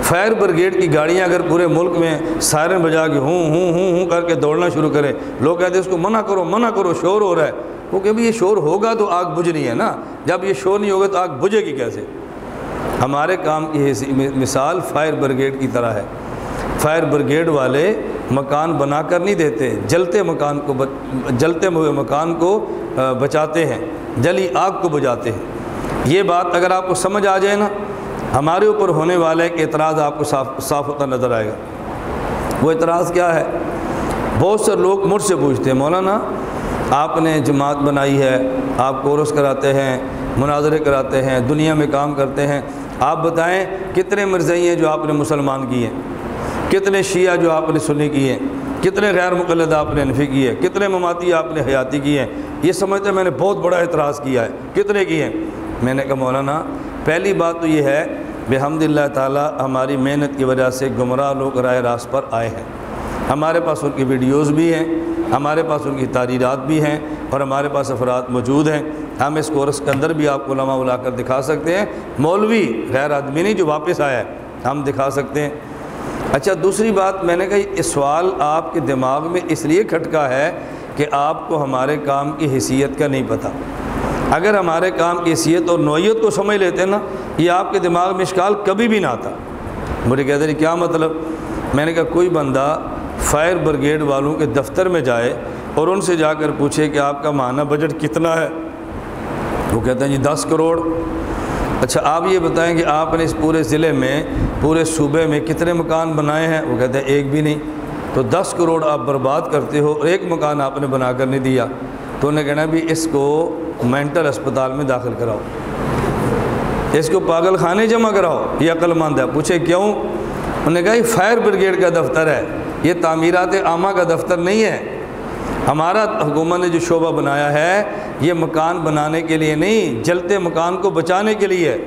فائر بریگیڈ کی گاڑیاں اگر پورے ملک میں سائرن بجا کے ہوں کر کے دوڑنا شروع کریں، لوگ کہتے ہیں اس کو منع کرو شور ہو رہا ہے، وہ کہ یہ شور ہوگا تو آگ بجھنی ہے نا، جب یہ شور نہیں ہوگا تو آگ بجھے گی کیسے؟ ہمارے کام کی مثال فائر بریگیڈ کی طرح ہے۔ فائر بریگیڈ والے مکان بنا کر نہیں دیتے، جلتے ہوئے مکان کو بچاتے ہیں، جلی آگ کو بجھاتے ہیں۔ یہ بات اگر آپ کو سمجھ آ جائے نا، ہمارے اوپر ہونے والا ایک اعتراض آپ کو صاف ہوتا نظر آئے گا۔ وہ اعتراض کیا ہے؟ بہت سے لوگ مجھ سے پوچھتے ہیں، مولانا آپ نے جماعت بنائی ہے، آپ کورس کراتے ہیں، مناظرے کراتے ہیں، دنیا میں کام کرتے ہیں، آپ بتائیں کتنے مرزائی ہیں جو آپ نے مسلمان کیے ہیں، کتنے شیعہ جو آپ نے سنی کیے ہیں، کتنے غیر مقلد آپ نے حنفی کیے ہیں، کتنے مماتی آپ نے حیاتی کیے ہیں؟ یہ سمجھتے میں نے بہت بڑا اعتراض کیا ہے، کتنے کیے ہیں؟ میں نے کہا مولانا پہلی بات تو یہ ہے بحمد اللہ تعالی ہماری محنت کی وجہ سے گمراہ لوگ راہ راست پر آئے ہیں، ہمارے پاس ان کی ویڈیوز بھی ہیں، ہمارے پاس ان کی تحریرات بھی ہیں، اور ہمارے پاس افراد موجود ہیں۔ ہم اس کورس کے اندر بھی آپ کو علماء بلا کر دکھا سکتے ہیں، مولوی غیر آدمی نہیں جو واپس آیا ہے، ہم دکھا سکتے ہیں۔ اچھا دوسری بات، میں نے کہا یہ سوال آپ کے دماغ میں اس لیے کھٹکا ہے کہ آپ کو ہمارے کام کی حیثیت کا نہیں پتہ۔ اگر ہمارے کام کی حیثیت اور نوعیت کو سمجھ لیتے نا، یہ آپ کے دماغ میں اشکال کبھی بھی نہ آتا۔ مجھے کہتے ہیں کیا مطلب؟ میں نے کہا کوئی بندہ فائر بریگیڈ والوں کے دفتر میں جائے اور ان سے جا کر پوچھے کہ آپ کا ماہانہ بجٹ کتنا ہے، وہ کہتے ہیں جی 10 کروڑ۔ اچھا آپ یہ بتائیں کہ آپ نے اس پورے ضلع میں، پورے صوبے میں کتنے مکان بنائے ہیں؟ وہ کہتے ہیں ایک بھی نہیں۔ تو 10 کروڑ آپ برباد کرتے ہو اور ایک مکان آپ نے بنا کر نہیں دیا، تو انہیں کہنا بھی اس کو مینٹل اسپتال میں داخل کراؤ، اس کو پاگل خانے جمع کراؤ، یہ عقل مند ہے۔ پوچھے کیوں؟ انہوں نے کہا یہ فائر بریگیڈ کا دفتر ہے، یہ تعمیرات عامہ کا دفتر نہیں ہے۔ ہمارا حکومت نے جو شعبہ بنایا ہے یہ مکان بنانے کے لیے نہیں، جلتے مکان کو بچانے کے لیے ہے۔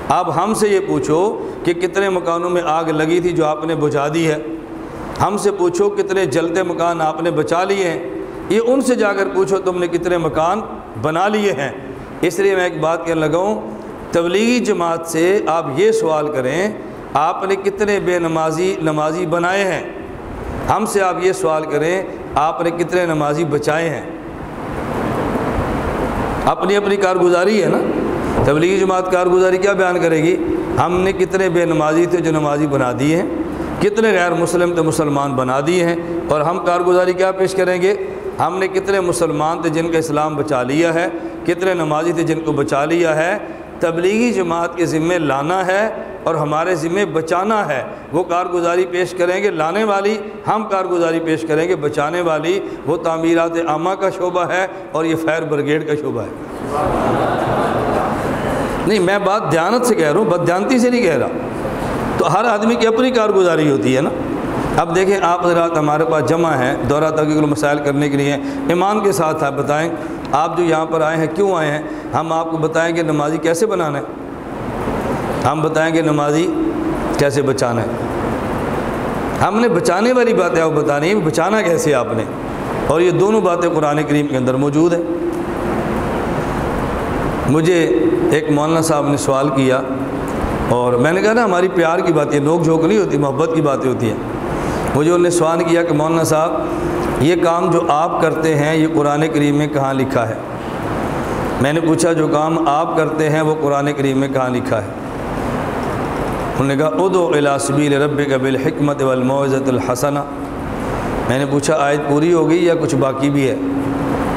اب ہم سے یہ پوچھو کہ کتنے مکانوں میں آگ لگی تھی جو آپ نے بجھا دی ہے، ہم سے پوچھو کتنے جلتے مکان آپ نے بچا لیے ہیں، یہ ان سے جا کر پوچھو تم نے کتنے مکان بنا لیے ہیں۔ اس لیے میں ایک بات کہنے لگا ہوں، تبلیغی جماعت سے آپ یہ سوال کریں آپ نے کتنے بے نمازی بنائے ہیں، ہم سے آپ یہ سوال کریں آپ نے کتنے نمازی بچائے ہیں۔ اپنی اپنی کارگزاری ہے نا، تبلیغی جماعت کارگزاری کیا بیان کرے گی؟ ہم نے کتنے بے نمازی تھے جو نمازی بنا دیے ہیں، کتنے غیر مسلم تھے مسلمان بنا دیے ہیں، اور ہم کارگزاری کیا پیش کریں گے؟ ہم نے کتنے مسلمان تھے جن کا اسلام بچا لیا ہے، کتنے نمازی تھے جن کو بچا لیا ہے۔ تبلیغی جماعت کے ذمے لانا ہے اور ہمارے ذمے بچانا ہے، وہ کارگزاری پیش کریں گے لانے والی، ہم کارگزاری پیش کریں گے بچانے والی۔ وہ تعمیرات عامہ کا شعبہ ہے اور یہ فائر بریگیڈ کا شعبہ ہے۔ نہیں میں بات دیانت سے کہہ رہا ہوں، بددیانتی سے نہیں کہہ رہا۔ تو ہر آدمی کی اپنی کارگزاری ہوتی ہے نا۔ اب دیکھیں آپ حضرات ہمارے پاس جمع ہیں دورہ تحقیق المسائل کرنے کے لیے، ایمان کے ساتھ آپ بتائیں آپ جو یہاں پر آئے ہیں کیوں آئے ہیں؟ ہم آپ کو بتائیں کہ نمازی کیسے بنانا ہے، ہم بتائیں کہ نمازی کیسے بچانا ہے۔ ہم نے بچانے والی باتیں آپ بتانی ہیں، بچانا کیسے آپ نے، اور یہ دونوں باتیں قرآن کریم کے اندر موجود ہیں۔ مجھے ایک مولانا صاحب نے سوال کیا اور میں نے کہا نا ہماری پیار کی باتیں، نوک جھوک نہیں ہوتی، محبت کی باتیں ہوتی ہیں۔ مجھے انہوں نے سوال کیا کہ مولانا صاحب یہ کام جو آپ کرتے ہیں یہ قرآن کریم میں کہاں لکھا ہے؟ میں نے پوچھا جو کام آپ کرتے ہیں وہ قرآن کریم میں کہاں لکھا ہے؟ انہوں نے کہا ادعو الی سبیل ربک بالحکمت والموعظۃ الحسنہ۔ میں نے پوچھا آیت پوری ہو گئی یا کچھ باقی بھی ہے؟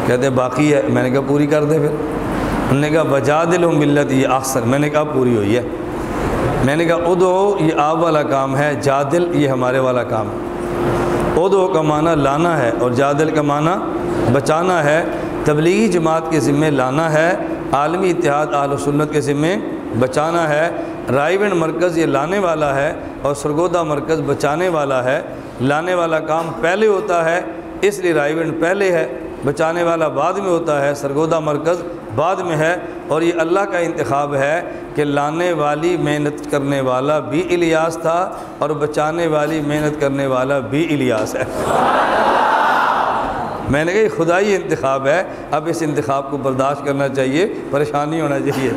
کہتے ہیں باقی ہے۔ میں نے کہا پوری کر دے پھر۔ انہوں نے کہا وجادلہم باللتی احسن۔ میں نے کہا پوری ہوئی ہے۔ میں نے کہا ادعو یہ آپ والا کام ہے، جادل یہ ہمارے والا کام ہے۔ ادعو کا معنی لانا ہے اور جادل کا معنی بچانا ہے۔ تبلیغی جماعت کے ذمے لانا ہے، عالمی اتحاد اہل سنت کے ذمے بچانا ہے۔ رائیونڈ مرکز یہ لانے والا ہے اور سرگودا مرکز بچانے والا ہے۔ لانے والا کام پہلے ہوتا ہے، اس لیے رائیونڈ پہلے ہے، بچانے والا بعد میں ہوتا ہے، سرگودا مرکز بعد میں ہے، اور یہ اللہ کا انتخاب ہے کہ لانے والی محنت کرنے والا بھی الیاس تھا اور بچانے والی محنت کرنے والا بھی الیاس ہے۔ میں نے کہا یہ خدائی انتخاب ہے، اب اس انتخاب کو برداشت کرنا چاہیے، پریشانی ہونا چاہیے۔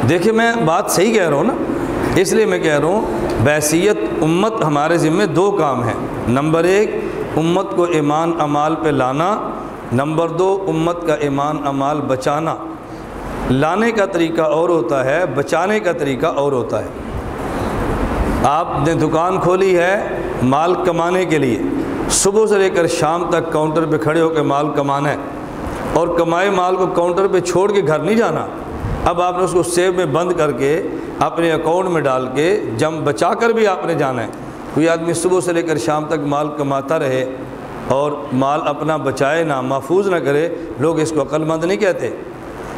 دیکھیں میں بات صحیح کہہ رہا ہوں نا، اس لیے میں کہہ رہا ہوں بحیثیت امت ہمارے ذمہ دو کام ہیں۔ نمبر ایک، امت کو ایمان اعمال پہ لانا، نمبر دو، امت کا ایمان اعمال بچانا۔ لانے کا طریقہ اور ہوتا ہے، بچانے کا طریقہ اور ہوتا ہے۔ آپ نے دکان کھولی ہے مال کمانے کے لیے، صبح سے لے کر شام تک کاؤنٹر پہ کھڑے ہو کے مال کمانا ہے، اور کمائے مال کو کاؤنٹر پہ چھوڑ کے گھر نہیں جانا۔ اب آپ نے اس کو سیو میں بند کر کے اپنے اکاؤنٹ میں ڈال کے جم بچا کر بھی آپ نے جانا ہے۔ کوئی آدمی صبح سے لے کر شام تک مال کماتا رہے اور مال اپنا بچائے نہ، محفوظ نہ کرے، لوگ اس کو عقل مند نہیں کہتے۔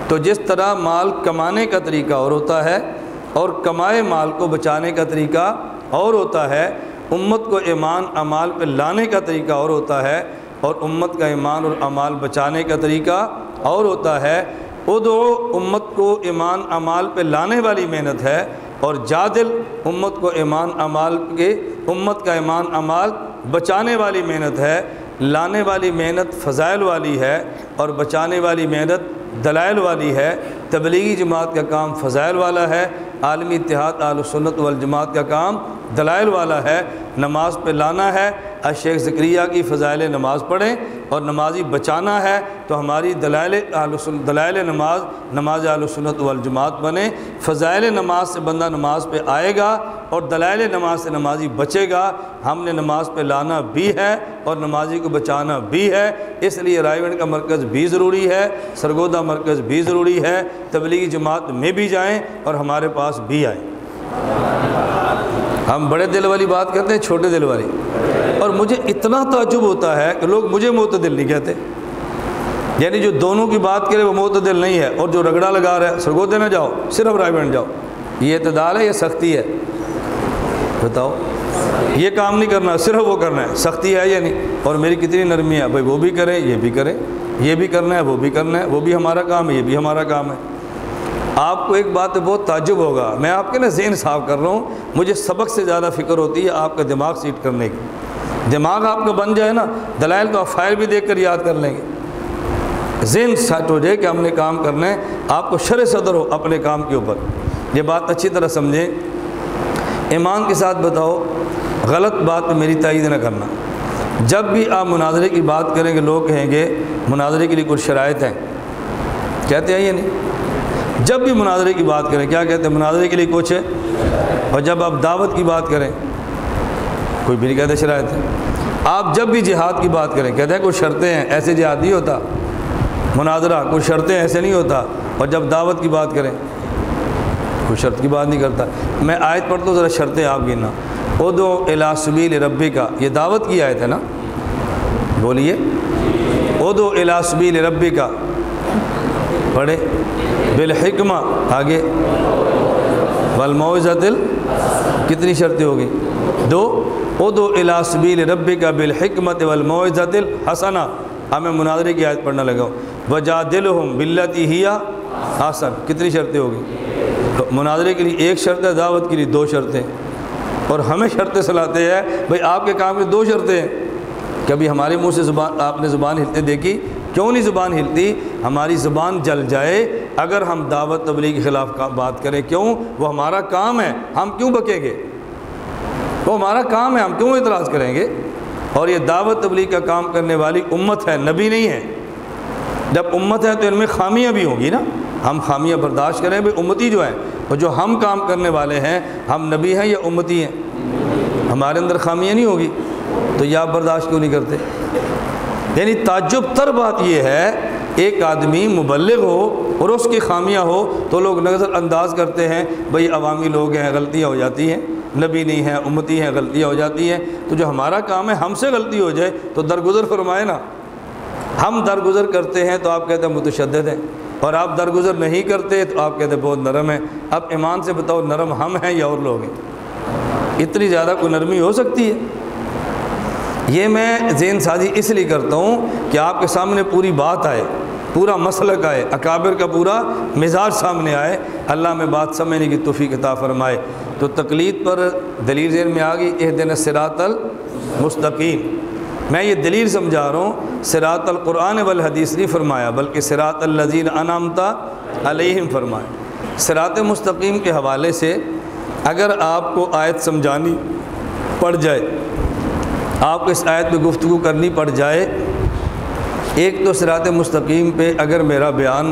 تو جس طرح مال کمانے کا طریقہ اور ہوتا ہے اور کمائے مال کو بچانے کا طریقہ اور ہوتا ہے، امت کو ایمان اعمال پہ لانے کا طریقہ اور ہوتا ہے اور امت کا ایمان اور اعمال بچانے کا طریقہ اور ہوتا ہے۔ ادعو امت کو ایمان اعمال پہ لانے والی محنت ہے، اور جادل امت کو ایمان اعمال کے امت کا ایمان اعمال بچانے والی محنت ہے۔ لانے والی محنت فضائل والی ہے اور بچانے والی محنت دلائل والی ہے۔ تبلیغی جماعت کا کام فضائل والا ہے، عالمی اتحاد اہل سنت والجماعت کا کام دلائل والا ہے۔ نماز پہ لانا ہے، شیخ زکریا کی فضائل نماز پڑھیں، اور نمازی بچانا ہے تو ہماری دلائل نماز اہل سنت والجماعت بنے۔ فضائل نماز سے بندہ نماز پہ آئے گا اور دلائل نماز سے نمازی بچے گا۔ ہم نے نماز پہ لانا بھی ہے اور نمازی کو بچانا بھی ہے، اس لیے رائیونڈ کا مرکز بھی ضروری ہے، سرگودا مرکز بھی ضروری ہے، تبلیغی جماعت میں بھی جائیں اور ہمارے پاس بھی آئیں۔ ہم بڑے دل والی بات کرتے ہیں، چھوٹے دل والی، اور مجھے اتنا تعجب ہوتا ہے کہ لوگ مجھے معتدل نہیں کہتے، یعنی جو دونوں کی بات کرے وہ معتدل نہیں ہے، اور جو رگڑا لگا رہا ہے سرگودے نہ جاؤ صرف رائیونڈ جاؤ، یہ اعتدال ہے یا سختی ہے؟ بتاؤ، یہ کام نہیں کرنا صرف وہ کرنا ہے، سختی ہے یا نہیں؟ اور میری کتنی نرمی ہے، بھائی وہ بھی کریں یہ بھی کریں، یہ بھی کرنا ہے وہ بھی کرنا ہے، وہ بھی ہمارا کام ہے یہ بھی ہمارا کام ہے۔ آپ کو ایک بات پہ بہت تعجب ہوگا، میں آپ کے ذہن صاف کر رہا ہوں، مجھے سبق سے زیادہ فکر ہوتی ہے آپ کا دماغ سیٹ کرنے کی۔ دماغ آپ کا بن جائے نا، دلائل کو آپ فائل بھی دیکھ کر یاد کر لیں گے، ذہن سیٹ ہو جائے کہ ہم نے کام کرنا ہے، آپ کو شرح صدر ہو اپنے کام کے اوپر۔ یہ بات اچھی طرح سمجھیں، ایمان کے ساتھ بتاؤ، غلط بات پہ میری تائید نہ کرنا۔ جب بھی آپ مناظرے کی بات کریں گے لوگ کہیں گے مناظرے کے لیے کچھ شرائط ہیں، کہتے ہیں یہ نہیں؟ جب بھی مناظرے کی بات کریں کیا کہتے ہیں؟ مناظرے کے لیے کچھ ہے، اور جب آپ دعوت کی بات کریں کوئی بھی نہیں کہتے شرائط ہے۔ آپ جب بھی جہاد کی بات کریں کہتے ہیں کچھ شرطیں ہیں، ایسے جہاد نہیں ہوتا، مناظرہ کچھ شرطیں ایسے نہیں ہوتا، اور جب دعوت کی بات کریں کوئی شرط کی بات نہیں کرتا۔ میں آیت پڑھتا ہوں، ذرا شرطیں آپ گننا۔ ادعو الی سبیل ربک، یہ دعوت کی آیت ہے نا، بولیے ادعو الی سبیل ربک، پڑھے بالحکمہ، آگے والموعظۃ کتنی شرطیں ہوگی؟ دو۔ ادعو الی سبیل ربک بالحکمۃ والموعظۃ الحسنہ، اب میں مناظرے کی آیت پڑھنا لگا ہوں، وجادلہم باللتی ہی احسن، کتنی شرطیں ہوگی؟ تو مناظرے کے لیے ایک شرط ہے، دعوت کے لیے دو شرطیں، اور ہمیں شرطیں سلاتے ہیں بھئی آپ کے کام میں دو شرطیں ہیں۔ کبھی ہمارے منہ سے زبان آپ نے زبان ہلتے دیکھی؟ کیوں نہیں زبان ہلتی؟ ہماری زبان جل جائے اگر ہم دعوت تبلیغ کے خلاف بات کریں، کیوں؟ وہ ہمارا کام ہے، ہم کیوں بکیں گے؟ وہ ہمارا کام ہے، ہم کیوں اعتراض کریں گے؟ اور یہ دعوت تبلیغ کا کام کرنے والی امت ہے، نبی نہیں ہے۔ جب امت ہے تو ان میں خامیاں بھی ہوں گی نا، ہم خامیاں برداشت کریں بھئی امتی جو ہیں، اور جو ہم کام کرنے والے ہیں ہم نبی ہیں یا امتی ہیں؟ ہمارے اندر خامیاں نہیں ہوگی تو یہ آپ برداشت کیوں نہیں کرتے؟ یعنی تعجب تر بات یہ ہے، ایک آدمی مبلغ ہو اور اس کی خامیاں ہو تو لوگ نظر انداز کرتے ہیں، بھئی عوامی لوگ ہیں غلطیاں ہو جاتی ہیں، نبی نہیں ہیں امتی ہیں غلطیاں ہو جاتی ہیں، تو جو ہمارا کام ہے ہم سے غلطی ہو جائے تو درگزر فرمائے نا۔ ہم درگزر کرتے ہیں تو آپ کہتے ہیں متشدد ہیں، اور آپ درگزر نہیں کرتے تو آپ کہتے ہیں بہت نرم ہیں۔ اب ایمان سے بتاؤ نرم ہم ہیں یا اور لوگ ہیں؟ اتنی زیادہ کوئی نرمی ہو سکتی ہے؟ یہ میں ذہن سازی اس لیے کرتا ہوں کہ آپ کے سامنے پوری بات آئے، پورا مسلک آئے، اکابر کا پورا مزاج سامنے آئے، اللہ میں بات سمجھنے کی توفیق عطا فرمائے۔ تو تقلید پر دلیل ذہن میں آ گئی، اہدنا الصراط المستقیم۔ میں یہ دلیل سمجھا رہا ہوں، صراط القرآن والحدیث نہیں فرمایا، بلکہ صراط الذین انعمت علیہم فرمایا۔ صراط مستقیم کے حوالے سے اگر آپ کو آیت سمجھانی پڑ جائے، آپ کو اس آیت پہ گفتگو کرنی پڑ جائے، ایک تو صراط مستقیم پہ اگر میرا بیان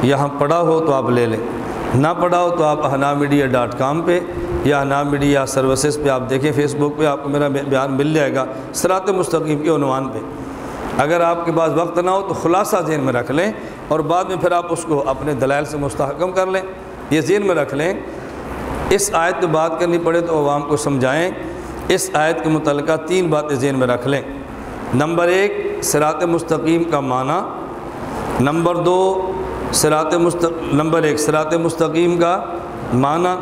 یہاں پڑھا ہو تو آپ لے لیں، نہ پڑھا ہو تو آپ ahnamedia.com پہ یا ahnamedia سروسز پہ آپ دیکھیں، فیس بک پہ آپ کو میرا بیان مل جائے گا صراط مستقیم کے عنوان پہ۔ اگر آپ کے پاس وقت نہ ہو تو خلاصہ ذہن میں رکھ لیں، اور بعد میں پھر آپ اس کو اپنے دلائل سے مستحکم کر لیں۔ یہ ذہن میں رکھ لیں، اس آیت پہ بات کرنی پڑے تو عوام کو سمجھائیں۔ اس آیت کے متعلقہ 3 باتیں ذہن میں رکھ لیں۔ نمبر 1 صراط مستقیم کا معنی، نمبر 2 نمبر 1 صراط مستقیم کا معنی،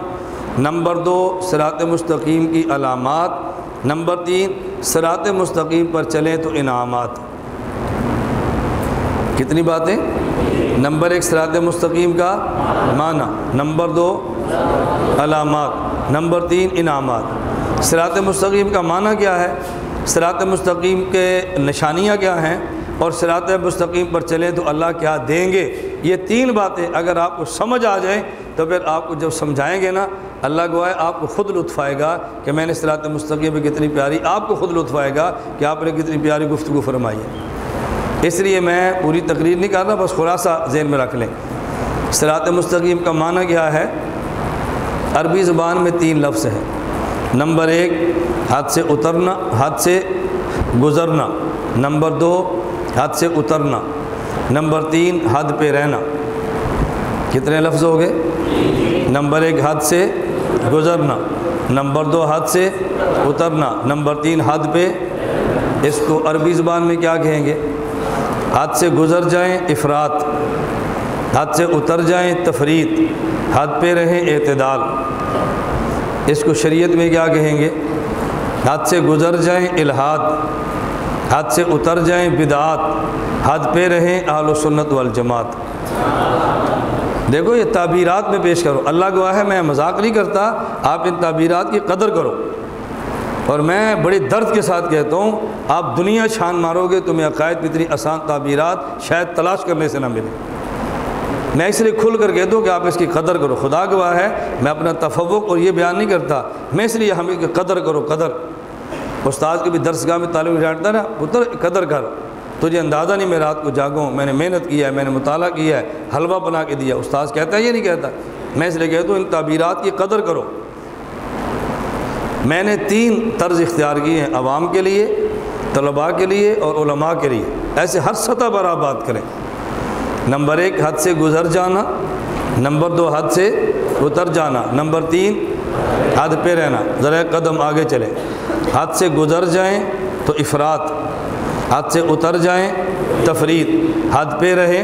نمبر 2 صراط مستقیم کی علامات، نمبر 3 صراط مستقیم پر چلیں تو انعامات۔ کتنی باتیں؟ نمبر 1 صراط مستقیم کا معنی، نمبر 2 علامات، نمبر 3 انعامات۔ صراط مستقیم کا معنی کیا ہے، صراط مستقیم کے نشانیاں کیا ہیں، اور صراط مستقیم پر چلیں تو اللہ کیا دیں گے، یہ 3 باتیں اگر آپ کو سمجھ آ جائیں تو پھر آپ کو جب سمجھائیں گے نا، اللہ گوائے آپ کو خود لطف آئے گا کہ میں نے صراط مستقیم پہ کتنی پیاری، آپ کو خود لطف آئے گا کہ آپ نے کتنی پیاری گفتگو فرمائی ہے۔ اس لیے میں پوری تقریر نہیں کر رہا، بس خلاصہ ذہن میں رکھ لیں۔ صراط مستقیم کا معنی کیا ہے؟ عربی زبان میں 3 لفظ ہیں۔ نمبر 1 حد سے اترنا، حد سے گزرنا، نمبر 2 حد سے اترنا، نمبر 3 حد پہ رہنا۔ کتنے لفظ ہو گئے؟ نمبر 1 حد سے گزرنا، نمبر 2 حد سے اترنا، نمبر 3 حد پہ۔ اس کو عربی زبان میں کیا کہیں گے؟ حد سے گزر جائیں افراط، حد سے اتر جائیں تفریط، حد پہ رہیں اعتدال۔ اس کو شریعت میں کیا کہیں گے؟ حد سے گزر جائیں الحاد، حد سے اتر جائیں بدعات، حد پہ رہیں اہل سنت والجماعت۔ دیکھو یہ تعبیرات میں پیش کرو، اللہ گواہ ہے میں مذاق نہیں کرتا، آپ ان تعبیرات کی قدر کرو۔ اور میں بڑی درد کے ساتھ کہتا ہوں، آپ دنیا چھان مارو گے تمہیں عقائد میں اتنی آسان تعبیرات شاید تلاش کرنے سے نہ ملے۔ میں اس لیے کھل کر کہتا ہوں کہ آپ اس کی قدر کرو، خدا گواہ ہے میں اپنا تفوق اور یہ بیان نہیں کرتا، میں اس لیے ہمیں قدر کرو، قدر۔ استاد کے بھی درسگاہ میں تعلیم جانتا نا، پتر قدر کر، تجھے اندازہ نہیں میں رات کو جاگوں، میں نے محنت کیا ہے، میں نے مطالعہ کیا ہے، حلوہ بنا کے دیا۔ استاد کہتا ہے یہ نہیں کہتا، میں اس لیے کہتا ہوں ان تعبیرات کی قدر کرو۔ میں نے 3 طرز اختیار کیے ہیں، عوام کے لیے، طلباء کے لیے اور علماء کے لیے، ایسے ہر سطح پر آپ بات کریں۔ نمبر 1 حد سے گزر جانا، نمبر 2 حد سے اتر جانا، نمبر 3 حد پہ رہنا۔ ذرا ایک قدم آگے چلیں، حد سے گزر جائیں تو افراط، حد سے اتر جائیں تفریط، حد پہ رہیں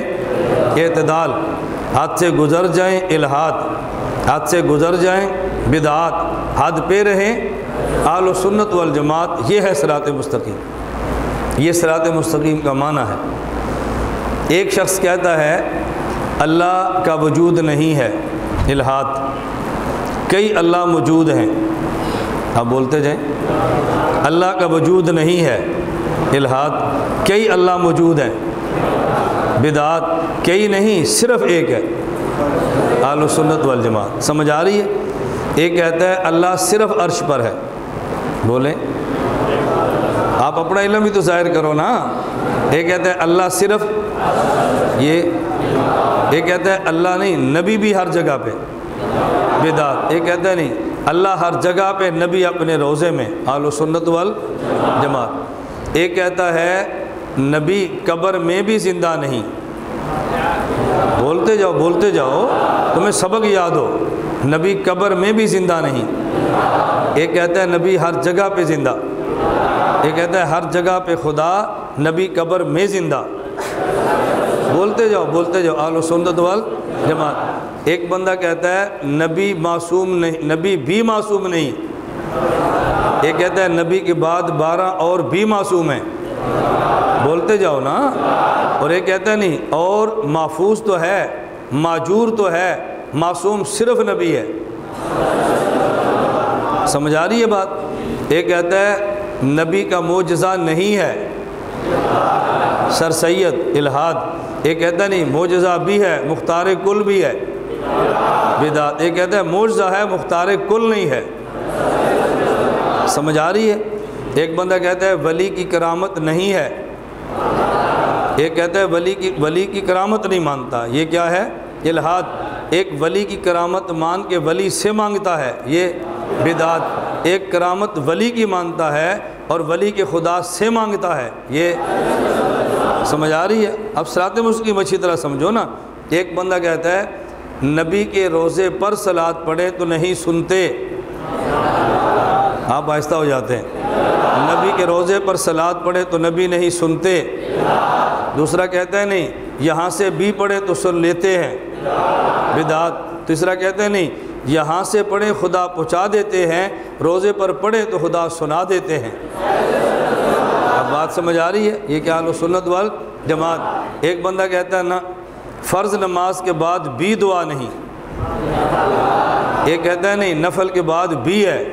اعتدال، حد سے گزر جائیں الحاد، حد سے گزر جائیں بدعات، حد پہ رہیں اہل سنت والجماعت۔ یہ ہے صراط مستقیم، یہ صراط مستقیم کا معنی ہے۔ ایک شخص کہتا ہے اللہ کا وجود نہیں ہے، الحاد، کئی اللہ موجود ہیں، آپ بولتے جائیں، اللہ کا وجود نہیں ہے، الحاد، کئی اللہ موجود ہیں، بدعات، کئی نہیں صرف ایک ہے، اہل سنت والجماعت۔ سمجھ آ رہی ہے؟ ایک کہتا ہے اللہ صرف عرش پر ہے، بولیں آپ اپنا علم بھی تو ظاہر کرو نا۔ ایک کہتا ہے اللہ صرف یہ، ایک کہتا ہے اللہ نہیں، نبی بھی ہر جگہ پہ، بدعت۔ ایک کہتا ہے نہیں اللہ ہر جگہ پہ، نبی اپنے روضے میں، اہل سنت والجماعت۔ ایک کہتا ہے نبی قبر میں بھی زندہ نہیں، بولتے جاؤ بولتے جاؤ تمہیں سبق یاد ہو، نبی قبر میں بھی زندہ نہیں۔ ایک کہتا ہے نبی ہر جگہ پہ زندہ، ایک کہتا ہے ہر جگہ پہ خدا، نبی قبر میں زندہ۔ بولتے جاؤ بولتے جاؤ، اہل سنت والجماعت۔ ایک بندہ کہتا ہے نبی معصوم نہیں، نبی بھی معصوم نہیں، ایک کہتا ہے نبی کے بعد 12 اور بھی معصوم ہیں، بولتے جاؤ نا، اور ایک کہتا ہے نہیں، اور محفوظ تو ہے، ماجور تو ہے، معصوم صرف نبی ہے۔ سمجھ آ رہی ہے بات؟ ایک کہتا ہے نبی کا معجزہ نہیں ہے، سر سید الہاد۔ ایک کہتا ہے نہیں، معجزہ بھی ہے، مختار کل بھی ہے، بدعت۔ ایک کہتا ہے معجزہ ہے، مختار کل نہیں ہے۔ سمجھ آ رہی ہے؟ ایک بندہ کہتا ہے ولی کی کرامت نہیں ہے، ایک کہتا ہے ولی کی کرامت نہیں مانتا، یہ کیا ہے؟ الہاد۔ ایک ولی کی کرامت مان کے ولی سے مانگتا ہے، یہ بدعت۔ ایک کرامت ولی کی مانتا ہے اور ولی کے خدا سے مانگتا ہے، یہ سمجھ آ رہی ہے؟ اب صراط مستقیم اچھی طرح سمجھو نا۔ ایک بندہ کہتا ہے نبی کے روزے پر صلوات پڑھے تو نہیں سنتے، آپ آہستہ ہو جاتے ہیں، نبی کے روزے پر صلوات پڑھے تو نبی نہیں سنتے۔ دوسرا کہتا ہے نہیں، یہاں سے بھی پڑھے تو سن لیتے ہیں، بدعت۔ تیسرا کہتا ہے نہیں، یہاں سے پڑھے خدا پہنچا دیتے ہیں، روزے پر پڑھے تو خدا سنا دیتے ہیں۔ اب بات سمجھ آ رہی ہے؟ یہ کیا اہل سنت والجماعت۔ ایک بندہ کہتا ہے نا فرض نماز کے بعد بھی دعا نہیں، ایک کہتا ہے نہیں نفل کے بعد بھی ہے،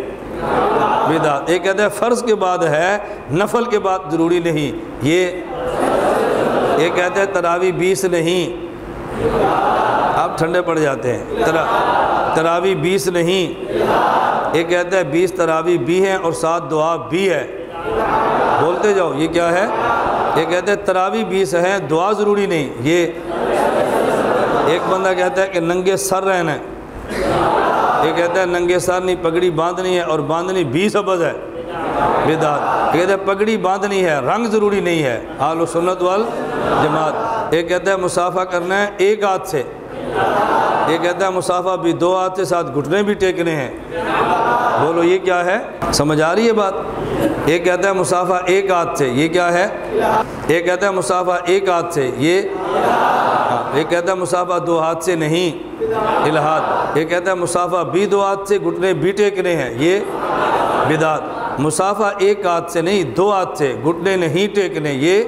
بدعت۔ ایک کہتا ہے فرض کے بعد ہے، نفل کے بعد ضروری نہیں، یہ ایک کہتا ہے تراویح 20 نہیں، آپ ٹھنڈے پڑ جاتے ہیں، تراویح 20 نہیں۔ ایک کہتا ہے 20 تراویح بھی ہیں اور 7 دعا بھی ہے، بولتے جاؤ یہ کیا ہے؟ ایک کہتا ہے تراویح 20 ہیں، دعا ضروری نہیں، یہ ایک بندہ کہتا ہے کہ ننگے سر رہنا ہے، ایک کہتا ہے ننگے سر نہیں، پگڑی باندھنی ہے اور باندھنی 20 ابد ہے، بدعت۔ ایک کہتا ہے پگڑی باندھنی ہے، رنگ ضروری نہیں ہے، اہل سنت والجماعت۔ ایک کہتا ہے مصافحہ کرنا ہے ایک ہاتھ سے، ایک کہتا ہے مصافحہ بھی 2 ہاتھ سے، ساتھ گھٹنے بھی ٹیکنے ہیں، بولو یہ کیا ہے؟ سمجھ آ رہی ہے بات؟ ایک کہتا ہے مصافحہ ایک ہاتھ سے، یہ کیا ہے؟ ایک کہتا ہے مصافحہ ایک ہاتھ سے، یہ ایک کہتا ہے مصافحہ 2 ہاتھ سے نہیں، الہاد۔ ایک کہتا ہے مصافحہ بھی 2 ہاتھ سے، گھٹنے بھی ٹیکنے ہیں، یہ بدعت۔ مصافحہ ایک ہاتھ سے نہیں، 2 ہاتھ سے، گھٹنے نہیں ٹیکنے، یہ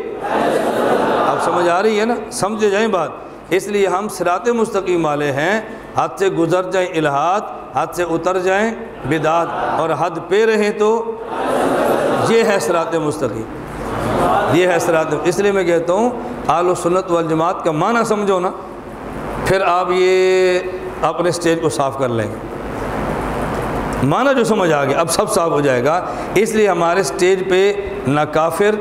اب سمجھ آ رہی ہے نا؟ سمجھے جائیں بات۔ اس لیے ہم صراط مستقیم والے ہیں، حد سے گزر جائیں الہاد، حد سے اتر جائیں بدعت، اور حد پہ رہیں تو یہ ہے صراط مستقیم، یہ ہے صراط۔ اس لیے میں کہتا ہوں اہل سنت والجماعت کا معنی سمجھو نا، پھر آپ یہ اپنے سٹیج کو صاف کر لیں گے۔ معنی جو سمجھ آ گیا اب سب صاف ہو جائے گا۔ اس لیے ہمارے سٹیج پہ نہ کافر،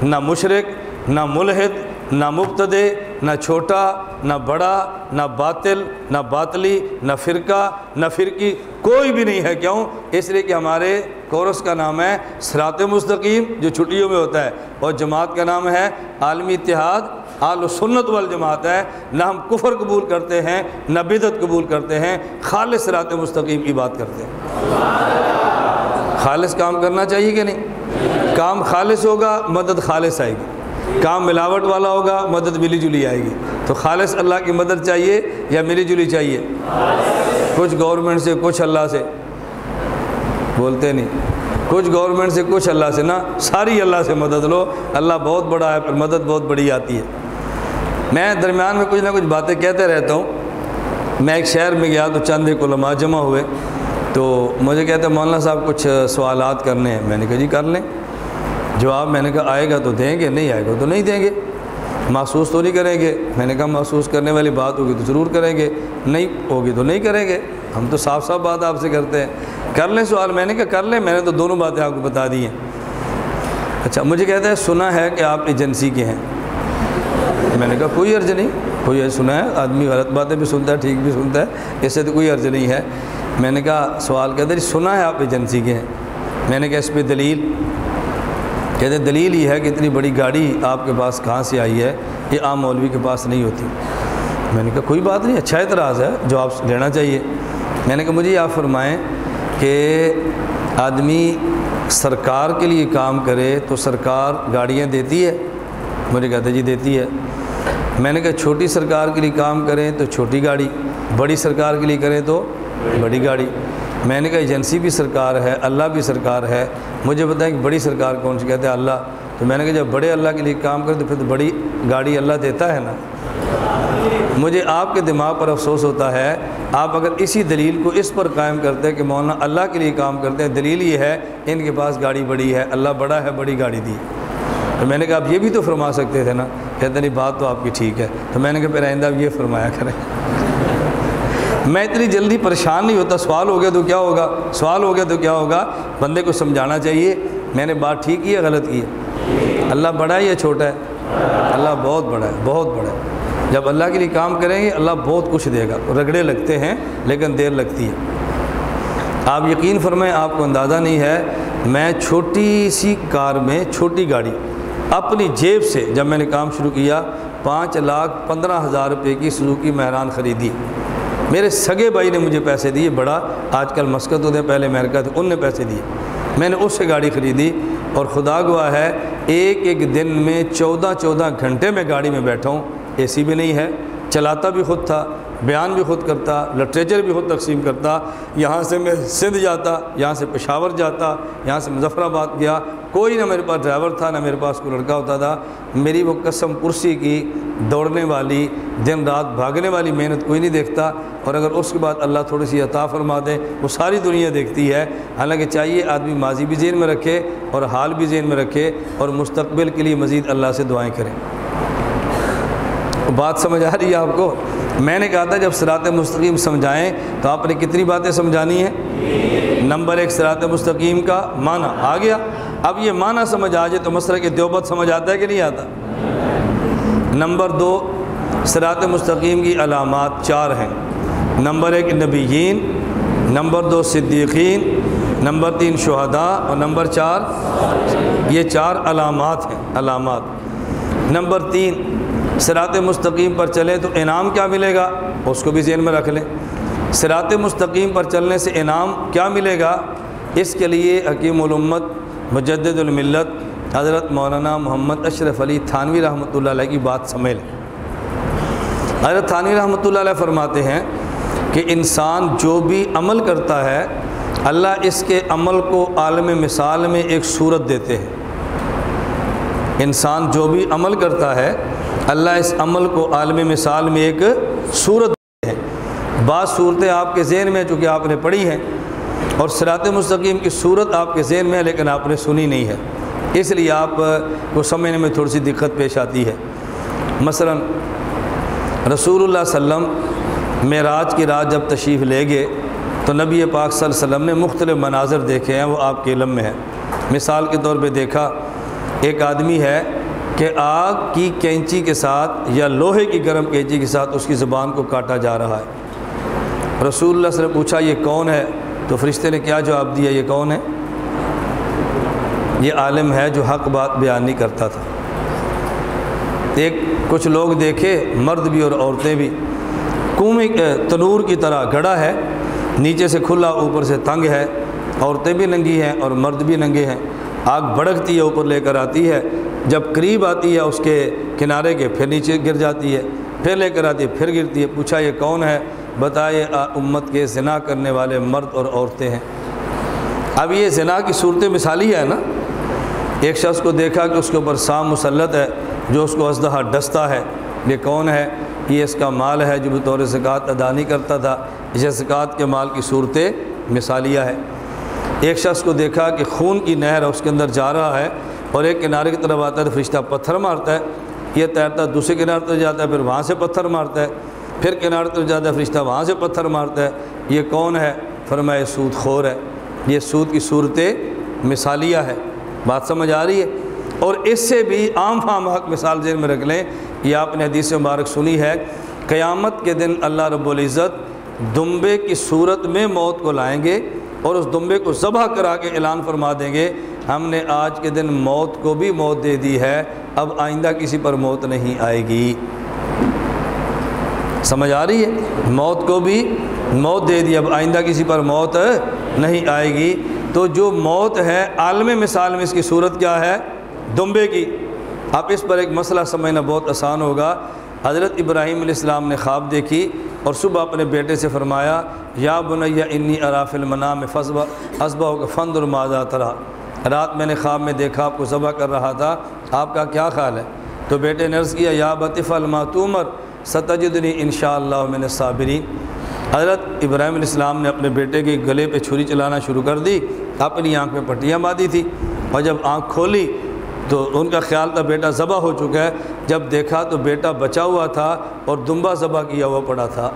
نہ مشرک، نہ ملحد، نہ مبتدع، نہ چھوٹا، نہ بڑا، نہ باطل، نہ باطلی، نہ فرقہ، نہ فرقی، کوئی بھی نہیں ہے۔ کیوں؟ اس لیے کہ ہمارے کورس کا نام ہے صراط مستقیم جو چھٹیوں میں ہوتا ہے، اور جماعت کا نام ہے عالمی اتحاد اہل سنت والجماعت ہے۔ نہ ہم کفر قبول کرتے ہیں، نہ بدعت قبول کرتے ہیں، خالص صراط مستقیم کی بات کرتے ہیں۔ خالص کام کرنا چاہیے کہ نہیں؟ کام خالص ہوگا، مدد خالص آئے گی۔ کام ملاوٹ والا ہوگا، مدد ملی جلی آئے گی۔ تو خالص اللہ کی مدد چاہیے یا ملی جلی چاہیے؟ کچھ گورنمنٹ سے، کچھ اللہ سے، بولتے نہیں، کچھ گورنمنٹ سے، کچھ اللہ سے، نہ ساری اللہ سے مدد لو۔ اللہ بہت بڑا ہے، پر مدد بہت بڑی آتی ہے۔ میں درمیان میں کچھ نہ کچھ باتیں کہتے رہتا ہوں۔ میں ایک شہر میں گیا تو چند ایک علماء جمع ہوئے، تو مجھے کہتے ہیں مولانا صاحب کچھ سوالات کرنے ہیں۔ میں نے کہا جی کر لیں۔ جواب میں نے کہا آئے گا تو دیں گے، نہیں آئے گا تو نہیں دیں گے۔ محسوس تو نہیں کریں گے؟ میں نے کہا محسوس کرنے والی بات ہوگی تو ضرور کریں گے، نہیں ہوگی تو نہیں کریں گے۔ ہم تو صاف صاف بات آپ سے کرتے ہیں، کر لیں سوال۔ میں نے کہا کر لیں، میں نے تو دونوں باتیں آپ کو بتا دی ہیں۔ اچھا، مجھے کہتا ہے سنا ہے کہ آپ ایجنسی کے ہیں۔ میں نے کہا کوئی عرض نہیں، کوئی عرض سنا ہے، آدمی غلط باتیں بھی سنتا ہے، ٹھیک بھی سنتا ہے، اس سے تو کوئی عرض نہیں ہے۔ میں نے کہا سوال کہتے ہیں سنا ہے آپ ایجنسی کے ہیں۔ میں نے کہا اس پہ دلیل؟ کہتے ہیں دلیل یہ ہے کہ اتنی بڑی گاڑی آپ کے پاس کہاں سے آئی ہے، یہ عام مولوی کے پاس نہیں ہوتی۔ میں نے کہا کوئی بات نہیں، اچھا اعتراض ہے جو آپ لینا چاہیے۔ میں نے کہا مجھے آپ فرمائیں کہ آدمی سرکار کے لیے کام کرے تو سرکار گاڑیاں دیتی ہے؟ مجھے کہتے جی دیتی ہے۔ میں نے کہا چھوٹی سرکار کے لیے کام کریں تو چھوٹی گاڑی، بڑی سرکار کے لیے کریں تو بڑی گاڑی۔ میں نے کہا ایجنسی بھی سرکار ہے، اللہ بھی سرکار ہے، مجھے بتائیں کہ بڑی سرکار کون سی؟ کہتے ہیں اللہ۔ تو میں نے کہا جب بڑے اللہ کے لیے کام کرے تو پھر تو بڑی گاڑی اللہ دیتا ہے نا۔ مجھے آپ کے دماغ پر افسوس ہوتا ہے، آپ اگر اسی دلیل کو اس پر قائم کرتے ہیں کہ مولانا اللہ کے لیے کام کرتے ہیں، دلیل یہ ہے ان کے پاس گاڑی بڑی ہے، اللہ بڑا ہے، بڑی گاڑی دی۔ تو میں نے کہا آپ یہ بھی تو فرما سکتے تھے نا۔ کہتے نہیں بات تو آپ کی ٹھیک ہے۔ تو میں نے کہا پھر آئندہ آپ یہ فرمایا کریں۔ میں اتنی جلدی پریشان نہیں ہوتا، سوال ہو گیا تو کیا ہوگا، سوال ہو گیا تو کیا ہوگا، بندے کو سمجھانا چاہیے میں نے بات ٹھیک کی ہے غلط کی ہے۔ اللہ بڑا ہے یا چھوٹا ہے؟ اللہ بہت بڑا ہے، بہت بڑا ہے۔ جب اللہ کے لیے کام کریں گے اللہ بہت کچھ دے گا۔ رگڑے لگتے ہیں لیکن دیر لگتی ہے۔ آپ یقین فرمائیں، آپ کو اندازہ نہیں ہے، میں چھوٹی سی کار میں چھوٹی گاڑی اپنی جیب سے جب میں نے کام شروع کیا 5,15,000 روپے کی سوزوکی مہران خریدی۔ میرے سگے بھائی نے مجھے پیسے دیے، بڑا آج کل مسکت ہوتے ہیں، پہلے امریکہ تھے، ان نے پیسے دیے، میں نے اس سے گاڑی خریدی۔ اور خدا گواہ ہے ایک ایک دن میں 14 گھنٹے میں گاڑی میں بیٹھا ہوں، اے سی بھی نہیں ہے، چلاتا بھی خود تھا، بیان بھی خود کرتا، لٹریچر بھی خود تقسیم کرتا۔ یہاں سے میں سندھ جاتا، یہاں سے پشاور جاتا، یہاں سے مظفر آباد گیا، کوئی نہ میرے پاس ڈرائیور تھا، نہ میرے پاس کوئی لڑکا ہوتا تھا۔ میری وہ قسم پرسی کی دوڑنے والی، دن رات بھاگنے والی محنت کوئی نہیں دیکھتا، اور اگر اس کے بعد اللہ تھوڑی سی عطا فرما دے وہ ساری دنیا دیکھتی ہے۔ حالانکہ چاہیے آدمی ماضی بھی ذہن میں رکھے اور حال بھی ذہن میں رکھے اور مستقبل کے لیے مزید اللہ سے دعائیں کریں۔ بات سمجھ آ رہی ہے آپ کو؟ میں نے کہا تھا جب صراط مستقیم سمجھائیں تو آپ نے کتنی باتیں سمجھانی ہیں؟ نمبر 1 صراط مستقیم کا معنی آ گیا۔ اب یہ معنی سمجھ آ جائے تو مسئلہ کہ دیوبند سمجھ آتا ہے کہ نہیں آتا؟ نمبر 2 صراط مستقیم کی علامات 4 ہیں۔ نمبر 1 نبیین، نمبر 2 صدیقین، نمبر 3 شہداء، اور نمبر 4 یہ 4 علامات ہیں، علامات۔ نمبر 3 صراط مستقیم پر چلیں تو انعام کیا ملے گا، اس کو بھی ذہن میں رکھ لیں۔ صراط مستقیم پر چلنے سے انعام کیا ملے گا، اس کے لیے حکیم الامت مجدد الملت حضرت مولانا محمد اشرف علی تھانوی رحمۃ اللہ علیہ کی بات سمجھ لیں۔ حضرت تھانوی رحمۃ اللہ علیہ فرماتے ہیں کہ انسان جو بھی عمل کرتا ہے اللہ اس کے عمل کو عالم مثال میں ایک صورت دیتے ہیں۔ انسان جو بھی عمل کرتا ہے اللہ اس عمل کو عالم مثال میں ایک صورت دیتے ہیں۔ بعض صورتیں آپ کے ذہن میں چونکہ آپ نے پڑھی ہیں، اور صراط مستقیم کی صورت آپ کے ذہن میں ہے لیکن آپ نے سنی نہیں ہے، اس لیے آپ کو سمجھنے میں تھوڑی سی دقت پیش آتی ہے۔ مثلا رسول اللہ صلی اللہ علیہ وسلم معراج کی رات جب تشریف لے گئے تو نبی پاک صلی اللہ علیہ وسلم نے مختلف مناظر دیکھے ہیں، وہ آپ کے علم میں ہے۔ مثال کے طور پہ دیکھا ایک آدمی ہے کہ آگ کی کینچی کے ساتھ یا لوہے کی گرم کینچی کے ساتھ اس کی زبان کو کاٹا جا رہا ہے۔ رسول اللہ صلی اللہ علیہ وسلم نے پوچھا یہ کون ہے، تو فرشتے نے کیا جواب دیا، یہ کون ہے؟ یہ عالم ہے جو حق بات بیان نہیں کرتا تھا۔ کچھ لوگ دیکھے مرد بھی اور عورتیں بھی، کنویں تنور کی طرح گڑا ہے، نیچے سے کھلا اوپر سے تنگ ہے، عورتیں بھی ننگی ہیں اور مرد بھی ننگے ہیں، آگ بھڑکتی ہے اوپر لے کر آتی ہے، جب قریب آتی ہے اس کے کنارے کے پھر نیچے گر جاتی ہے، پھر لے کر آتی ہے پھر گرتی ہے۔ پوچھا یہ کون ہے؟ بتائے امت کے زنا کرنے والے مرد اور عورتیں ہیں۔ اب یہ زنا کی صورتیں مثالی ہے نا، ایک شخص کو دیکھا کہ اس کے اوپر سام مسلط ہے جو اس کو ازدہا ڈستا ہے، یہ کون ہے؟ یہ اس کا مال ہے جو بطور زکوٰۃ ادا نہیں کرتا تھا، یہ زکوٰۃ کے مال کی صورتیں مثالیہ ہے۔ ایک شخص کو دیکھا کہ خون کی نہر اس کے اندر جا رہا ہے اور ایک کنارے کی طرف آتا ہے تو فرشتہ پتھر مارتا ہے، یہ تیرتا دوسرے کنارے تک جاتا ہے پھر وہاں سے پتھر مارتا ہے، پھر کنارے تک جاتا ہے فرشتہ وہاں سے پتھر مارتا ہے، یہ کون ہے؟ فرمایا سود خور ہے۔ یہ سود کی صورتیں مثالیہ ہے، بات سمجھ آ رہی ہے؟ اور اس سے بھی عام فام حق مثال ذہن میں رکھ لیں، یہ آپ نے حدیث مبارک سنی ہے، قیامت کے دن اللہ رب العزت دمبے کی صورت میں موت کو لائیں گے اور اس دمبے کو ذبح کرا کے اعلان فرما دیں گے ہم نے آج کے دن موت کو بھی موت دے دی ہے، اب آئندہ کسی پر موت نہیں آئے گی۔ سمجھ آ رہی ہے؟ موت کو بھی موت دے دی، اب آئندہ کسی پر موت نہیں آئے گی۔ تو جو موت ہے عالم مثال میں اس کی صورت کیا ہے؟ دمبے کی۔ اب اس پر ایک مسئلہ سمجھنا بہت آسان ہوگا، حضرت ابراہیم علیہ السلام نے خواب دیکھی اور صبح اپنے بیٹے سے فرمایا یا بنی انی اری فی المنام اصبح فانظر ماذا تری، رات میں نے خواب میں دیکھا آپ کو ذبح کر رہا تھا، آپ کا کیا خیال ہے؟ تو بیٹے نے عرض کیا یا ابت افعل ما تؤمر ستجدنی انشاءاللہ من الصابرین۔ حضرت ابراہیم علیہ السلام نے اپنے بیٹے کے گلے پہ چھری چلانا شروع کر دی، اپنی آنکھ میں پٹیاں باندھی تھی، اور جب آنکھ کھولی تو ان کا خیال تھا بیٹا ذبح ہو چکا ہے، جب دیکھا تو بیٹا بچا ہوا تھا اور دمبا ذبح کیا ہوا پڑا تھا۔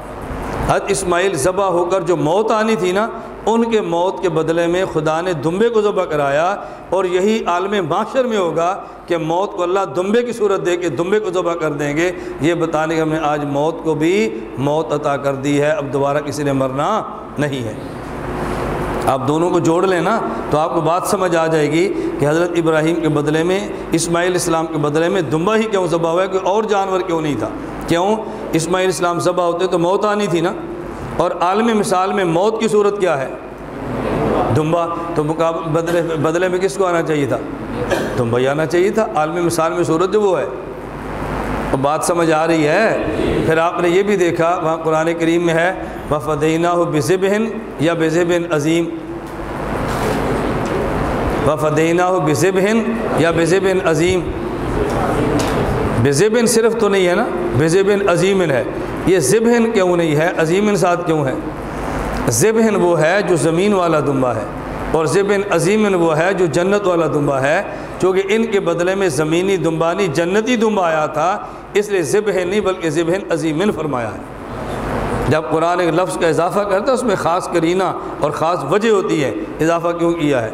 حضرت اسماعیل ذبح ہو کر جو موت آنی تھی نا، ان کے موت کے بدلے میں خدا نے دمبے کو ذبح کرایا، اور یہی عالم محشر میں ہوگا کہ موت کو اللہ دمبے کی صورت دے کے دمبے کو ذبح کر دیں گے، یہ بتانے کہ ہم نے آج موت کو بھی موت عطا کر دی ہے، اب دوبارہ کسی نے مرنا نہیں ہے۔ آپ دونوں کو جوڑ لیں نا تو آپ کو بات سمجھ آ جائے گی کہ حضرت ابراہیم کے بدلے میں اسماعیل السلام کے بدلے میں دمبا ہی کیوں ذبح ہوا ہے، کوئی اور جانور کیوں نہیں تھا؟ کیوں؟ اسماعیل السلام ذبح ہوتے تو موت آنی تھی نا، اور عالم مثال میں موت کی صورت کیا ہے؟ دمبا، تو بدلے میں کس کو آنا چاہیے تھا؟ دمبا ہی آنا چاہیے تھا، عالم مثال میں صورت جو وہ ہے۔ بات سمجھ آ رہی ہے؟ پھر آپ نے یہ بھی دیکھا وہاں قرآن کریم میں ہے وَفَدَيْنَاهُ بِذِبْحٍ یا بِذِبْحٍ عظیم، وَفَدَيْنَاهُ بِذِبْحٍ یا بِذِبْحٍ عظیم، بِذِبْحٍ صرف تو نہیں ہے نا، بِذِبْحٍ عظیم ہے، یہ ذبحٍ کیوں نہیں ہے، عظیم ساتھ کیوں ہے؟ ذبحٍ وہ ہے جو زمین والا دمبا ہے، اور ذبحٍ عظیم وہ ہے جو جنت والا دمبا ہے، چونکہ ان کے بدلے میں زمینی دمبا نہیں جنتی دمبا آیا تھا، اس لیے ذبحٍ نہیں بلکہ ذبحٍ عظیم فرمایا ہے۔ جب قرآن ایک لفظ کا اضافہ کرتا ہے اس میں خاص کرینہ اور خاص وجہ ہوتی ہے، اضافہ کیوں کیا ہے۔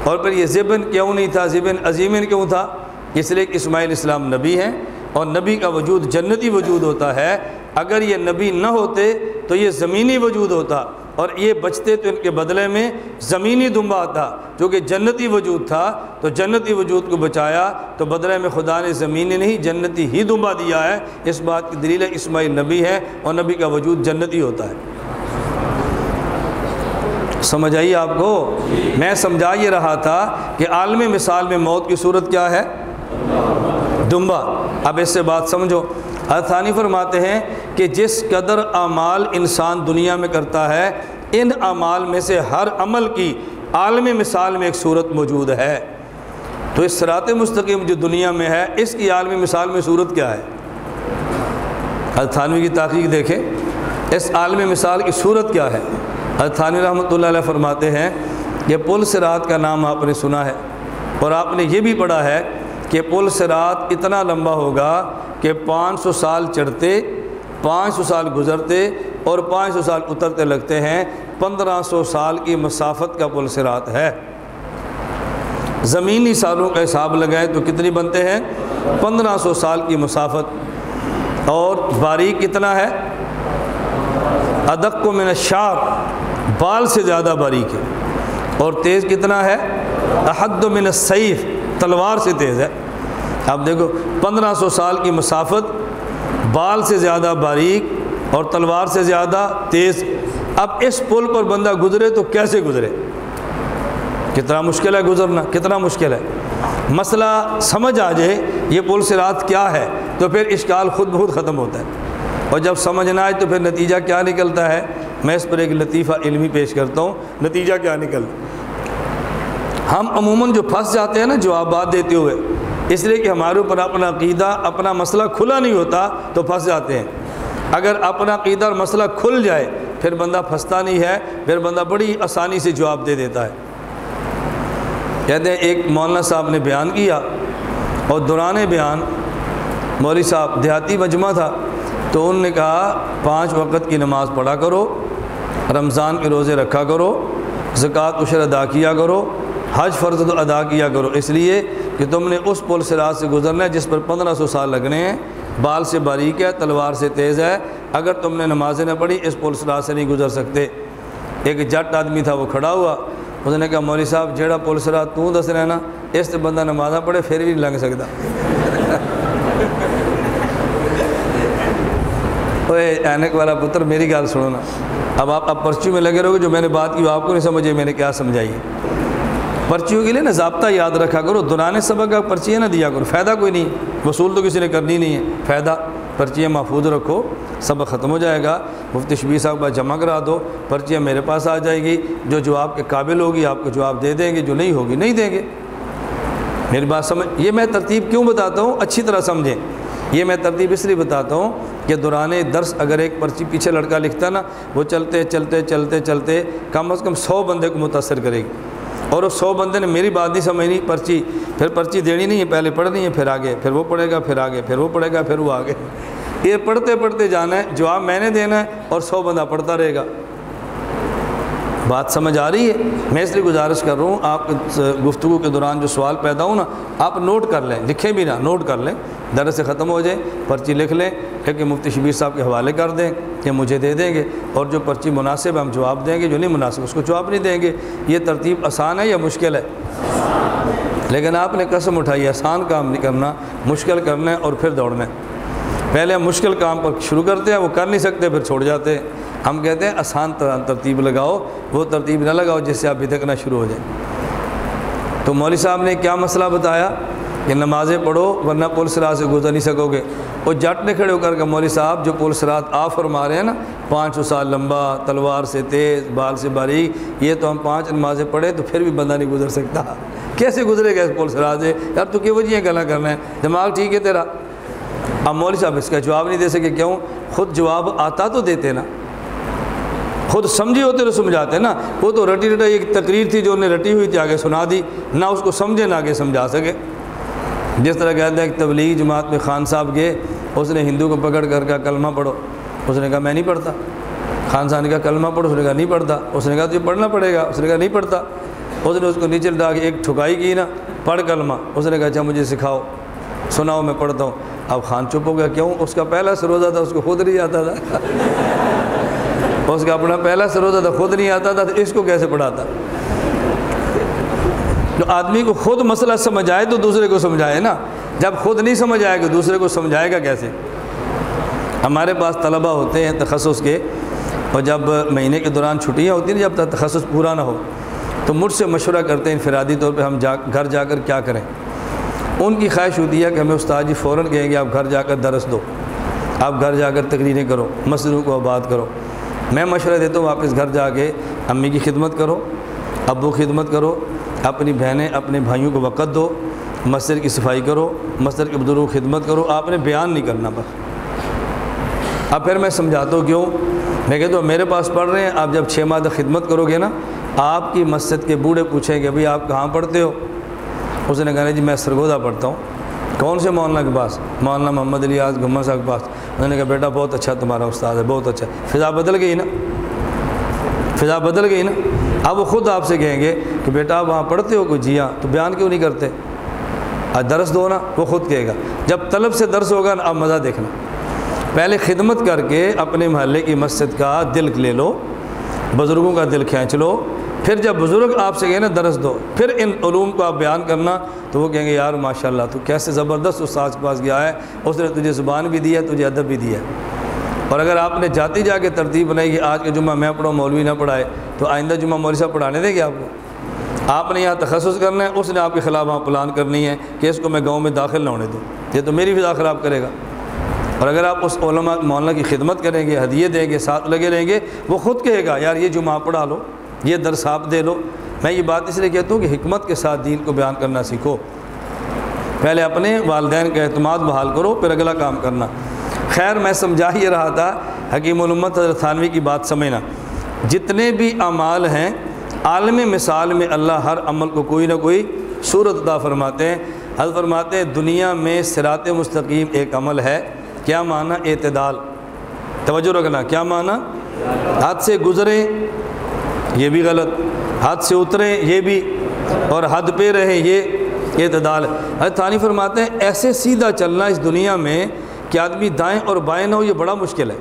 اور پھر یہ ذبحٍ کیوں نہیں تھا، ذبحٍ عظیم کیوں تھا؟ اس لیے کہ اسماعیل اسلام نبی ہیں، اور نبی کا وجود جنتی وجود ہوتا ہے، اگر یہ نبی نہ ہوتے تو یہ زمینی وجود ہوتا، اور یہ بچتے تو ان کے بدلے میں زمینی دمبا آتا، جو کہ جنتی وجود تھا، تو جنتی وجود کو بچایا تو بدلے میں خدا نے زمینی نہیں جنتی ہی دمبا دیا ہے۔ اس بات کی دلیل ہے اسماعیل نبی ہے اور نبی کا وجود جنتی ہوتا ہے۔ سمجھ آئی آپ کو؟ میں سمجھا یہ رہا تھا کہ عالم مثال میں موت کی صورت کیا ہے؟ دمبا۔ اب اس سے بات سمجھو، حضرت ثانی فرماتے ہیں کہ جس قدر اعمال انسان دنیا میں کرتا ہے، ان اعمال میں سے ہر عمل کی عالم مثال میں ایک صورت موجود ہے۔ تو اس صراط مستقیم جو دنیا میں ہے، اس کی عالم مثال میں صورت کیا ہے؟ حضرت تھانوی کی تحقیق دیکھیں، اس عالم مثال کی صورت کیا ہے؟ حضرت تھانوی رحمۃ اللہ علیہ فرماتے ہیں کہ پل صراط کا نام آپ نے سنا ہے، اور آپ نے یہ بھی پڑھا ہے کہ پل صراط اتنا لمبا ہوگا کہ 500 سال چڑھتے، 500 سال گزرتے اور 500 سال اترتے لگتے ہیں، 1500 سال کی مسافت کا پل صراط ہے۔ زمینی سالوں کا حساب لگائیں تو کتنی بنتے ہیں؟ 1500 سال کی مسافت، اور باریک کتنا ہے؟ ادق من الشعر، بال سے زیادہ باریک ہے، اور تیز کتنا ہے؟ احد من السیف، تلوار سے تیز ہے۔ اب دیکھو 1500 سال کی مسافت، بال سے زیادہ باریک اور تلوار سے زیادہ تیز۔ اب اس پل پر بندہ گزرے تو کیسے گزرے؟ کتنا مشکل ہے گزرنا، کتنا مشکل ہے۔ مسئلہ سمجھ آ جائے یہ پل صراط کیا ہے تو پھر اشکال خود بخود ختم ہوتا ہے، اور جب سمجھ نہ آئے تو پھر نتیجہ کیا نکلتا ہے؟ میں اس پر ایک لطیفہ علمی پیش کرتا ہوں، نتیجہ کیا نکلتا ہے۔ ہم عموماً جو پھنس جاتے ہیں نا جوابات دیتے ہوئے، اس لیے کہ ہمارے اوپر اپنا عقیدہ اپنا مسئلہ کھلا نہیں ہوتا تو پھنس جاتے ہیں۔ اگر اپنا عقیدہ اور مسئلہ کھل جائے پھر بندہ پھنستا نہیں ہے، پھر بندہ بڑی آسانی سے جواب دے دیتا ہے۔ کہتے ہیں ایک مولانا صاحب نے بیان کیا، اور دوران بیان مولوی صاحب دیہاتی مجمع تھا، تو انہوں نے کہا 5 وقت کی نماز پڑھا کرو، رمضان کے روزے رکھا کرو، زکوٰۃ عشر ادا کیا کرو، حج فرض ادا کیا کرو، اس لیے کہ تم نے اس پل صراط سے گزرنا ہے جس پر 1500 سال لگنے ہیں، بال سے باریک ہے، تلوار سے تیز ہے، اگر تم نے نمازیں نہ پڑھی اس پل صراط سے نہیں گزر سکتے۔ ایک جٹ آدمی تھا، وہ کھڑا ہوا، اس نے کہا مولوی صاحب جیڑا پل صراط تو دس رہنا اس سے بندہ نمازاں پڑھے پھر بھی نہیں لنگ سکتا۔ اوے اینک والا پتر میری گال سنو نا، اب پرچیوں میں لگے رہو گے، جو میں نے بات کی وہ آپ کو نہیں سمجھے میں نے کیا سمجھائی ہے۔ پرچیوں کے لیے نا ضابطہ یاد رکھا کرو، دوران سبق کا پرچیاں نہ دیا کرو، فائدہ کوئی نہیں، وصول تو کسی نے کرنی نہیں ہے، فائدہ پرچیاں محفوظ رکھو، سبق ختم ہو جائے گا، مفتی شبیر صاحب کے پاس جمع کرا دو، پرچیاں میرے پاس آ جائے گی، جو جواب کے قابل ہوگی آپ کو جواب دے دیں گے، جو نہیں ہوگی نہیں دیں گے۔ میری بات سمجھ، یہ میں ترتیب کیوں بتاتا ہوں اچھی طرح سمجھیں، یہ میں ترتیب اس لیے بتاتا ہوں کہ دوران درس اگر ایک پرچی پیچھے لڑکا لکھتا نا، وہ چلتے چلتے چلتے چلتے کم از کم 100 بندے کو متاثر کرے گی، اور اس 100 بندے نے میری بات نہیں سمجھنی، پھر پرچی دینی نہیں ہے، پہلے پڑھنی ہے، پھر آگے، پھر وہ پڑھے گا، پھر آگے، پھر وہ پڑھے گا، پھر وہ آگے، یہ پڑھتے پڑھتے جانا ہے، جواب میں نے دینا ہے اور 100 بندہ پڑھتا رہے گا۔ بات سمجھ آ رہی ہے؟ میں اس لیے گزارش کر رہا ہوں، آپ گفتگو کے دوران جو سوال پیدا ہو نا، آپ نوٹ کر لیں، لکھیں بھی نہ، نوٹ کر لیں، درس سے ختم ہو جائے پرچی لکھ لیں، کہ مفتی شبیر صاحب کے حوالے کر دیں کہ مجھے دے دیں گے، اور جو پرچی مناسب ہے ہم جواب دیں گے، جو نہیں مناسب اس کو جواب نہیں دیں گے۔ یہ ترتیب آسان ہے یا مشکل ہے؟ لیکن آپ نے قسم اٹھائی آسان کام نہیں کرنا، مشکل کرنا ہے اور پھر دوڑنا ہے۔ پہلے ہم مشکل کام پر شروع کرتے ہیں، وہ کر نہیں سکتے پھر چھوڑ جاتے ہیں۔ ہم کہتے ہیں آسان ترتیب لگاؤ، وہ ترتیب نہ لگاؤ جس سے آپ بھٹکنا شروع ہو جائیں۔ تو مولوی صاحب نے کیا مسئلہ بتایا کہ نمازیں پڑھو ورنہ پل صراط سے گزر نہیں سکو گے۔ وہ جٹ نے کھڑے ہو کر کے مولوی صاحب جو پل صراط آپ فرما رہے ہیں نا، 500 سال لمبا، تلوار سے تیز، بال سے باریک، یہ تو ہم 5 نمازیں پڑھے تو پھر بھی بندہ نہیں گزر سکتا، کیسے گزرے گا اس پل صراط سے؟ یار تو کی وجہ گلا کرنا ہے، دماغ ٹھیک ہے تیرا؟ اب مولوی صاحب اس کا جواب نہیں دے سکے، کیوں؟ خود جواب آتا تو دیتے نا، خود سمجھے ہوتے تو سمجھاتے نا۔ وہ تو رٹی رٹا ایک تقریر تھی جو انہیں رٹی ہوئی تھی، آگے سنا دی، نہ اس کو سمجھے نہ آگے سمجھا سکے۔ جس طرح کہتے ہیں کہ تبلیغی جماعت میں خان صاحب گئے، اس نے ہندو کو پکڑ کر کہا کلمہ پڑھو، اس نے کہا میں نہیں پڑھتا۔ خان صاحب نے کہا کلمہ پڑھو، اس نے کہا نہیں پڑھتا۔ اس نے کہا تجھے پڑھنا پڑے گا، اس نے کہا نہیں پڑھتا۔ اس نے اس کو نیچے ڈال کے ایک ٹھکائی کی نا، پڑھ کلمہ۔ اس نے کہا اچھا مجھے سکھاؤ، سناؤ میں پڑھتا ہوں۔ اب خان چپ ہو گیا، کیوں؟ اس کا پہلا سروزہ تھا، اس کو خود نہیں آتا تھا، اس کا اپنا پہلا سروزہ تھا، خود نہیں آتا تھا، تو اس کو کیسے پڑھاتا؟ جو آدمی کو خود مسئلہ سمجھ آئے تو دوسرے کو سمجھائے نا، جب خود نہیں سمجھ آئے گا دوسرے کو سمجھائے گا کیسے؟ ہمارے پاس طلبہ ہوتے ہیں تخصص کے، اور جب مہینے کے دوران چھٹیاں ہوتی ہیں جب تک تخصص پورا نہ ہو تو مجھ سے مشورہ کرتے ہیں انفرادی طور پہ ہم گھر جا کر کیا کریں۔ ان کی خواہش ہوتی ہے کہ ہمیں استاد جی فوراً کہیں گے آپ گھر جا کر درس دو، آپ گھر جا کر تقریریں کرو، مسجدوں کو آباد کرو۔ میں مشورہ دیتا ہوں واپس گھر جا کے امی کی خدمت کرو، ابو کی خدمت کرو، اپنی بہنیں اپنے بھائیوں کو وقت دو، مسجد کی صفائی کرو، مسجد کے بزرگوں کی خدمت کرو۔ آپ نے بیان نہیں کرنا بس۔ اب پھر میں سمجھاتا ہوں کیوں، میں کہتا ہوں میرے پاس پڑھ رہے ہیں، آپ جب 6 ماہ تک خدمت کرو گے نا، آپ کی مسجد کے بوڑھے پوچھیں گے بھئی آپ کہاں پڑھتے ہو؟ اس نے کہا جی میں سرگودا پڑھتا ہوں۔ کون سے مولانا کے پاس؟ مولانا محمد علی آز گھمر صاحب کے پاس۔ انہوں نے کہا بیٹا بہت اچھا تمہارا استاد ہے، بہت اچھا۔ فضا بدل گئی نا، فضا بدل گئی نا۔ اب وہ خود آپ سے کہیں گے کہ بیٹا آپ وہاں پڑھتے ہو؟ کوئی جی ہاں، تو بیان کیوں نہیں کرتے؟ آج درس دو نا، وہ خود کہے گا۔ جب طلب سے درس ہوگا نا، اب مزہ دیکھنا، پہلے خدمت کر کے اپنے محلے کی مسجد کا دل لے لو، بزرگوں کا دل کھینچ لو، پھر جب بزرگ آپ سے کہیں نا درس دو، پھر ان علوم کو آپ بیان کرنا، تو وہ کہیں گے یار ماشاءاللہ تو کیسے زبردست استاد کے پاس گیا ہے، اس نے تجھے زبان بھی دی ہے، تجھے ادب بھی دیا ہے۔ اور اگر آپ نے جاتی جا کے ترتیب بنائی کہ آج کا جمعہ میں پڑھاؤں مولوی نہ پڑھائے، تو آئندہ جمعہ مولوی صاحب پڑھانے دیں گے آپ کو؟ آپ نے یہاں تخصص کرنا ہے، اس نے آپ کے خلاف وہاں پلان کرنی ہے کہ اس کو میں گاؤں میں داخل نہ ہونے دوں، یہ تو میری فضا خراب کرے گا۔ اور اگر آپ اس علماء مولانا کی خدمت کریں گے، ہدیے دیں گے، ساتھ لگے رہیں گے، وہ خود کہے گا یار یہ جمعہ پڑھا لو، یہ درس آپ دے لو۔ میں یہ بات اس لیے کہتا ہوں کہ حکمت کے ساتھ دین کو بیان کرنا سیکھو، پہلے اپنے والدین کا اعتماد بحال کرو، پھر اگلا کام کرنا۔ خیر میں سمجھا ہی رہا تھا، حکیم الامت حضرت تھانوی کی بات سمجھنا، جتنے بھی اعمال ہیں عالم مثال میں اللہ ہر عمل کو کوئی نہ کوئی صورت عطا فرماتے ہیں۔ حضرت فرماتے ہیں دنیا میں صراط مستقیم ایک عمل ہے، کیا معنی؟ اعتدال۔ توجہ رکھنا، کیا معنی؟ حد سے گزریں یہ بھی غلط، حد سے اتریں یہ بھی، اور حد پہ رہیں یہ اعتدال۔ حضرت تھانوی فرماتے ہیں ایسے سیدھا چلنا اس دنیا میں کہ آدمی دائیں اور بائیں نہ ہو، یہ بڑا مشکل ہے۔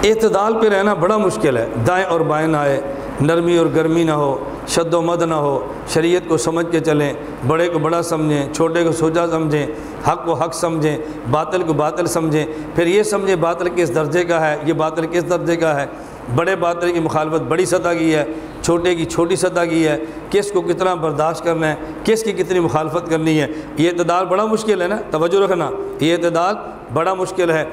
اعتدال پہ رہنا بڑا مشکل ہے، دائیں اور بائیں نہ آئے، نرمی اور گرمی نہ ہو، شد و مد نہ ہو، شریعت کو سمجھ کے چلیں، بڑے کو بڑا سمجھیں، چھوٹے کو چھوٹا سمجھیں، حق کو حق سمجھیں، باطل کو باطل سمجھیں، پھر یہ سمجھیں باطل کس درجے کا ہے، یہ باطل کس درجے کا ہے، بڑے باطل کی مخالفت بڑی سطح کی ہے، چھوٹے کی چھوٹی سطح کی ہے، کس کو کتنا برداشت کرنا ہے، کس کی کتنی مخالفت کرنی ہے۔ یہ اعتدال بڑا مشکل ہے نا، توجہ رکھنا، یہ اعتدال بڑا مشکل ہے۔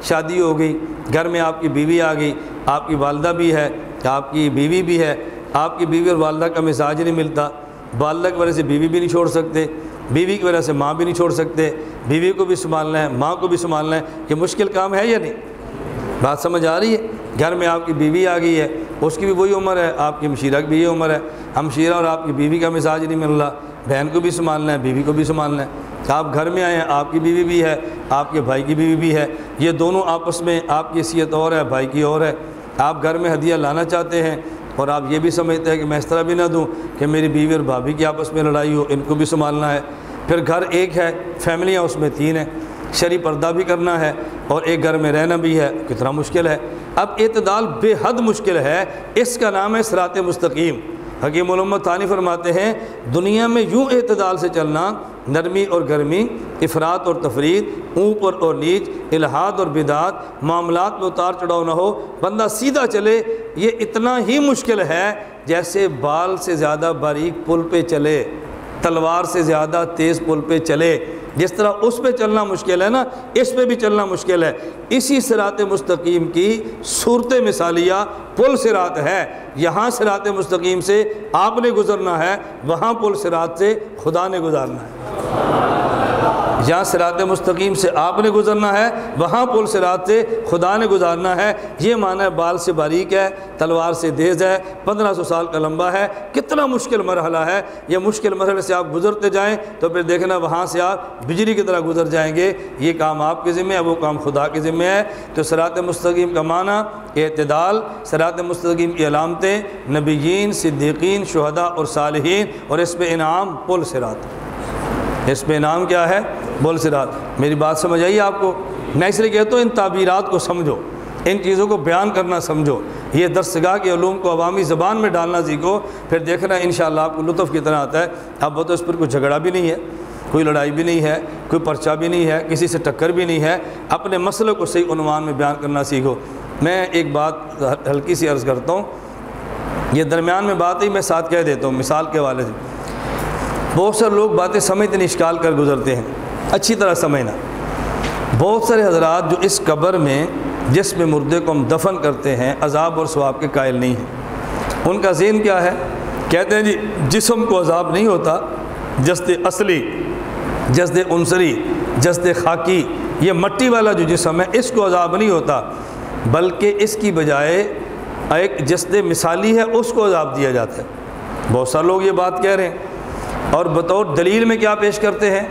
شادی ہو گئی، گھر میں آپ کی بیوی آ گئی، آپ کی والدہ بھی ہے، آپ کی بیوی بھی ہے، آپ کی بیوی اور والدہ کا مزاج نہیں ملتا، والدہ کی وجہ سے بیوی بھی نہیں چھوڑ سکتے، بیوی کی وجہ سے ماں بھی نہیں چھوڑ سکتے، بیوی کو بھی سنبھالنا ہے، ماں کو بھی سنبھالنا ہے، یہ مشکل کام ہے یا نہیں؟ بات سمجھ آ رہی ہے؟ گھر میں آپ کی بیوی آ گئی ہے، اس کی بھی وہی عمر ہے، آپ کی ہمشیرہ کی بھی یہ عمر ہے، ہمشیرہ اور آپ کی بیوی کا مزاج نہیں مل رہا، بہن کو بھی سنبھالنا ہے، بیوی کو بھی سنبھالنا ہے۔ آپ گھر میں آئے ہیں، آپ کی بیوی بھی ہے، آپ کے بھائی کی بیوی بھی ہے، یہ دونوں آپس میں، آپ کی حیثیت اور ہے، بھائی کی اور ہے۔ آپ گھر میں ہدیہ لانا چاہتے ہیں اور آپ یہ بھی سمجھتے ہیں کہ میں اس طرح بھی نہ دوں کہ میری بیوی اور بھابھی کی آپس میں لڑائی ہو، ان کو بھی سنبھالنا ہے۔ پھر گھر ایک ہے، فیملیاں اس میں 3 ہیں، شرعی پردہ بھی کرنا ہے اور ایک گھر میں رہنا بھی ہے، کتنا مشکل ہے۔ اب اعتدال بے حد مشکل ہے، اس کا نام ہے صراط مستقیم۔ حکیم الامت ثانی فرماتے ہیں دنیا میں یوں اعتدال سے چلنا، نرمی اور گرمی، افراط اور تفرید، اوپر اور نیچ، الحاد اور بدعات، معاملات میں اتار چڑھاؤ نہ ہو، بندہ سیدھا چلے، یہ اتنا ہی مشکل ہے جیسے بال سے زیادہ باریک پل پہ چلے، تلوار سے زیادہ تیز پل پہ چلے۔ جس طرح اس پہ چلنا مشکل ہے نا، اس پہ بھی چلنا مشکل ہے۔ اسی صراط مستقیم کی صورت مثالیہ پل صراط ہے، یہاں صراط مستقیم سے آپ نے گزرنا ہے، وہاں پل صراط سے خدا نے گزارنا ہے۔ جہاں صراط مستقیم سے آپ نے گزرنا ہے، وہاں پل صراط سے خدا نے گزارنا ہے۔ یہ معنی ہے بال سے باریک ہے، تلوار سے تیز ہے، 1500 سال کا لمبا ہے، کتنا مشکل مرحلہ ہے۔ یہ مشکل مرحلے سے آپ گزرتے جائیں تو پھر دیکھنا وہاں سے آپ بجلی کی طرح گزر جائیں گے۔ یہ کام آپ کے ذمہ ہے، وہ کام خدا کے ذمہ ہے۔ تو صراط مستقیم کا معنی اعتدال، صراط مستقیم کی علامتیں نبیین، صدیقین، شہداء اور صالحین، اور اس پہ انعام پل صراط۔ اس پہ انعام کیا ہے؟ پل صراط۔ میری بات سمجھ آئی آپ کو؟ میں اس لیے کہتا ہوں ان تعبیرات کو سمجھو، ان چیزوں کو بیان کرنا سمجھو، یہ درسگاہ کے علوم کو عوامی زبان میں ڈالنا سیکھو، پھر دیکھنا انشاءاللہ آپ کو لطف کی طرح آتا ہے۔ اب وہ تو اس پر کوئی جھگڑا بھی نہیں ہے، کوئی لڑائی بھی نہیں ہے، کوئی پرچہ بھی نہیں ہے، کسی سے ٹکر بھی نہیں ہے، اپنے مسئلے کو صحیح عنوان میں بیان کرنا سیکھو۔ میں ایک بات ہلکی سی عرض کرتا ہوں، یہ درمیان میں بات ہی میں ساتھ کہہ دیتا ہوں مثال کے حوالے سے۔ بہت سارے لوگ باتیں سمجھتے نہیں، اشکال کر گزرتے ہیں، اچھی طرح سمجھنا۔ بہت سارے حضرات جو اس قبر میں جس میں مردے کو ہم دفن کرتے ہیں عذاب اور ثواب کے قائل نہیں ہیں۔ ان کا ذہن کیا ہے؟ کہتے ہیں جی جسم کو عذاب نہیں ہوتا، جسد اصلی، جسد عنصری، جسد خاکی، یہ مٹی والا جو جسم ہے اس کو عذاب نہیں ہوتا، بلکہ اس کی بجائے ایک جسد مثالی ہے اس کو عذاب دیا جاتا ہے۔ بہت سارے لوگ یہ بات کہہ رہے ہیں، اور بطور دلیل میں کیا پیش کرتے ہیں؟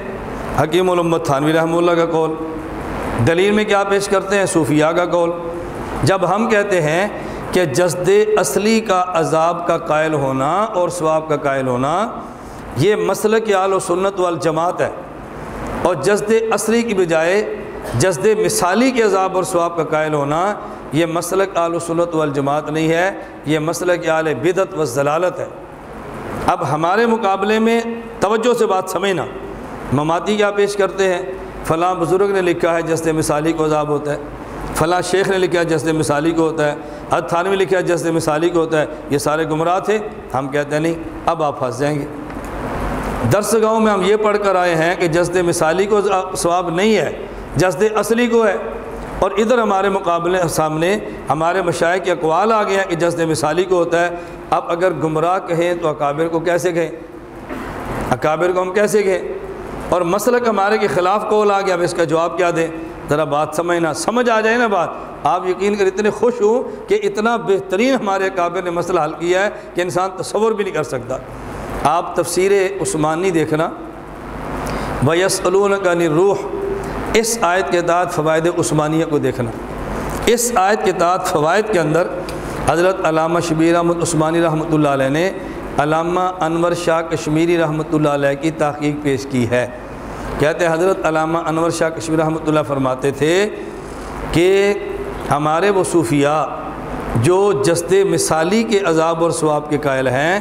حکیم الامت تھانوی رحمہ اللہ کا قول۔ دلیل میں کیا پیش کرتے ہیں؟ صوفیاء کا قول۔ جب ہم کہتے ہیں کہ جسد اصلی کا عذاب کا قائل ہونا اور ثواب کا قائل ہونا یہ مسلک اہل و سنت والجماعت ہے، اور جسد اصلی کی بجائے جسد مثالی کے عذاب اور ثواب کا قائل ہونا یہ مسلک اہل و سنت والجماعت نہیں ہے، یہ مسلک اہل بدعت و ضلالت ہے۔ اب ہمارے مقابلے میں توجہ سے بات سمجھنا، مماتی کیا پیش کرتے ہیں؟ فلاں بزرگ نے لکھا ہے جسد مثالی کو عذاب ہوتا ہے، فلاں شیخ نے لکھا ہے جسد مثالی کو ہوتا ہے، حضرت تھانوی لکھا ہے جسد مثالی کو ہوتا ہے، یہ سارے گمراہ تھے۔ ہم کہتے ہیں نہیں، اب آپ پھنس جائیں گے۔ درس گاہوں میں ہم یہ پڑھ کر آئے ہیں کہ جسد مثالی کو ثواب نہیں ہے، جسد اصلی کو ہے، اور ادھر ہمارے مقابلے سامنے ہمارے مشائخ کے اقوال آ گئے ہیں کہ جسد مثالی کو ہوتا ہے۔ اب اگر گمراہ کہیں تو اکابر کو کیسے کہیں؟ اکابر کو ہم کیسے کہیں؟ اور مسلک ہمارے کے خلاف قول آ گیا، اب اس کا جواب کیا دیں؟ ذرا بات سمجھنا، سمجھ آ جائے نا بات۔ آپ یقین کر اتنے خوش ہوں کہ اتنا بہترین ہمارے اکابر نے مسئلہ حل کیا ہے کہ انسان تصور بھی نہیں کر سکتا۔ آپ تفسیر عثمانی دیکھنا، وَيَسْأَلُونَكَ عَنِ الرُّوحِ، اس آیت کے تحت فوائد عثمانیہ کو دیکھنا۔ اس آیت کے تحت فوائد کے اندر حضرت علامہ شبیر احمد عثمانی رحمۃ اللہ علیہ نے علامہ انور شاہ کشمیری رحمۃ اللہ علیہ کی تحقیق پیش کی ہے۔ کہتے ہیں حضرت علامہ انور شاہ کشمیری رحمۃ اللہ فرماتے تھے کہ ہمارے وہ صوفیاء جو جسد مثالی کے عذاب اور ثواب کے قائل ہیں،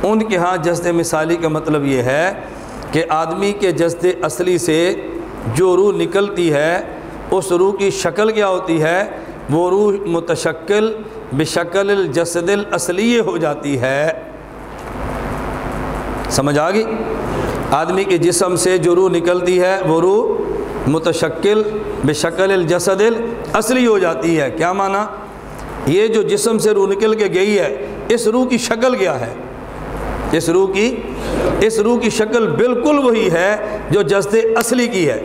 ان کے ہاں جسد مثالی کا مطلب یہ ہے کہ آدمی کے جسد اصلی سے جو روح نکلتی ہے اس روح کی شکل کیا ہوتی ہے؟ وہ روح متشکل بشکل الجسد الاصلی ہو جاتی ہے۔ سمجھ آ گئی؟ آدمی کے جسم سے جو روح نکلتی ہے وہ روح متشکل بشکل الجسد الاصلی ہو جاتی ہے۔ کیا معنی؟ یہ جو جسم سے روح نکل کے گئی ہے، اس روح کی شکل کیا ہے؟ اس روح کی شکل بالکل وہی ہے جو جسد اصلی کی ہے،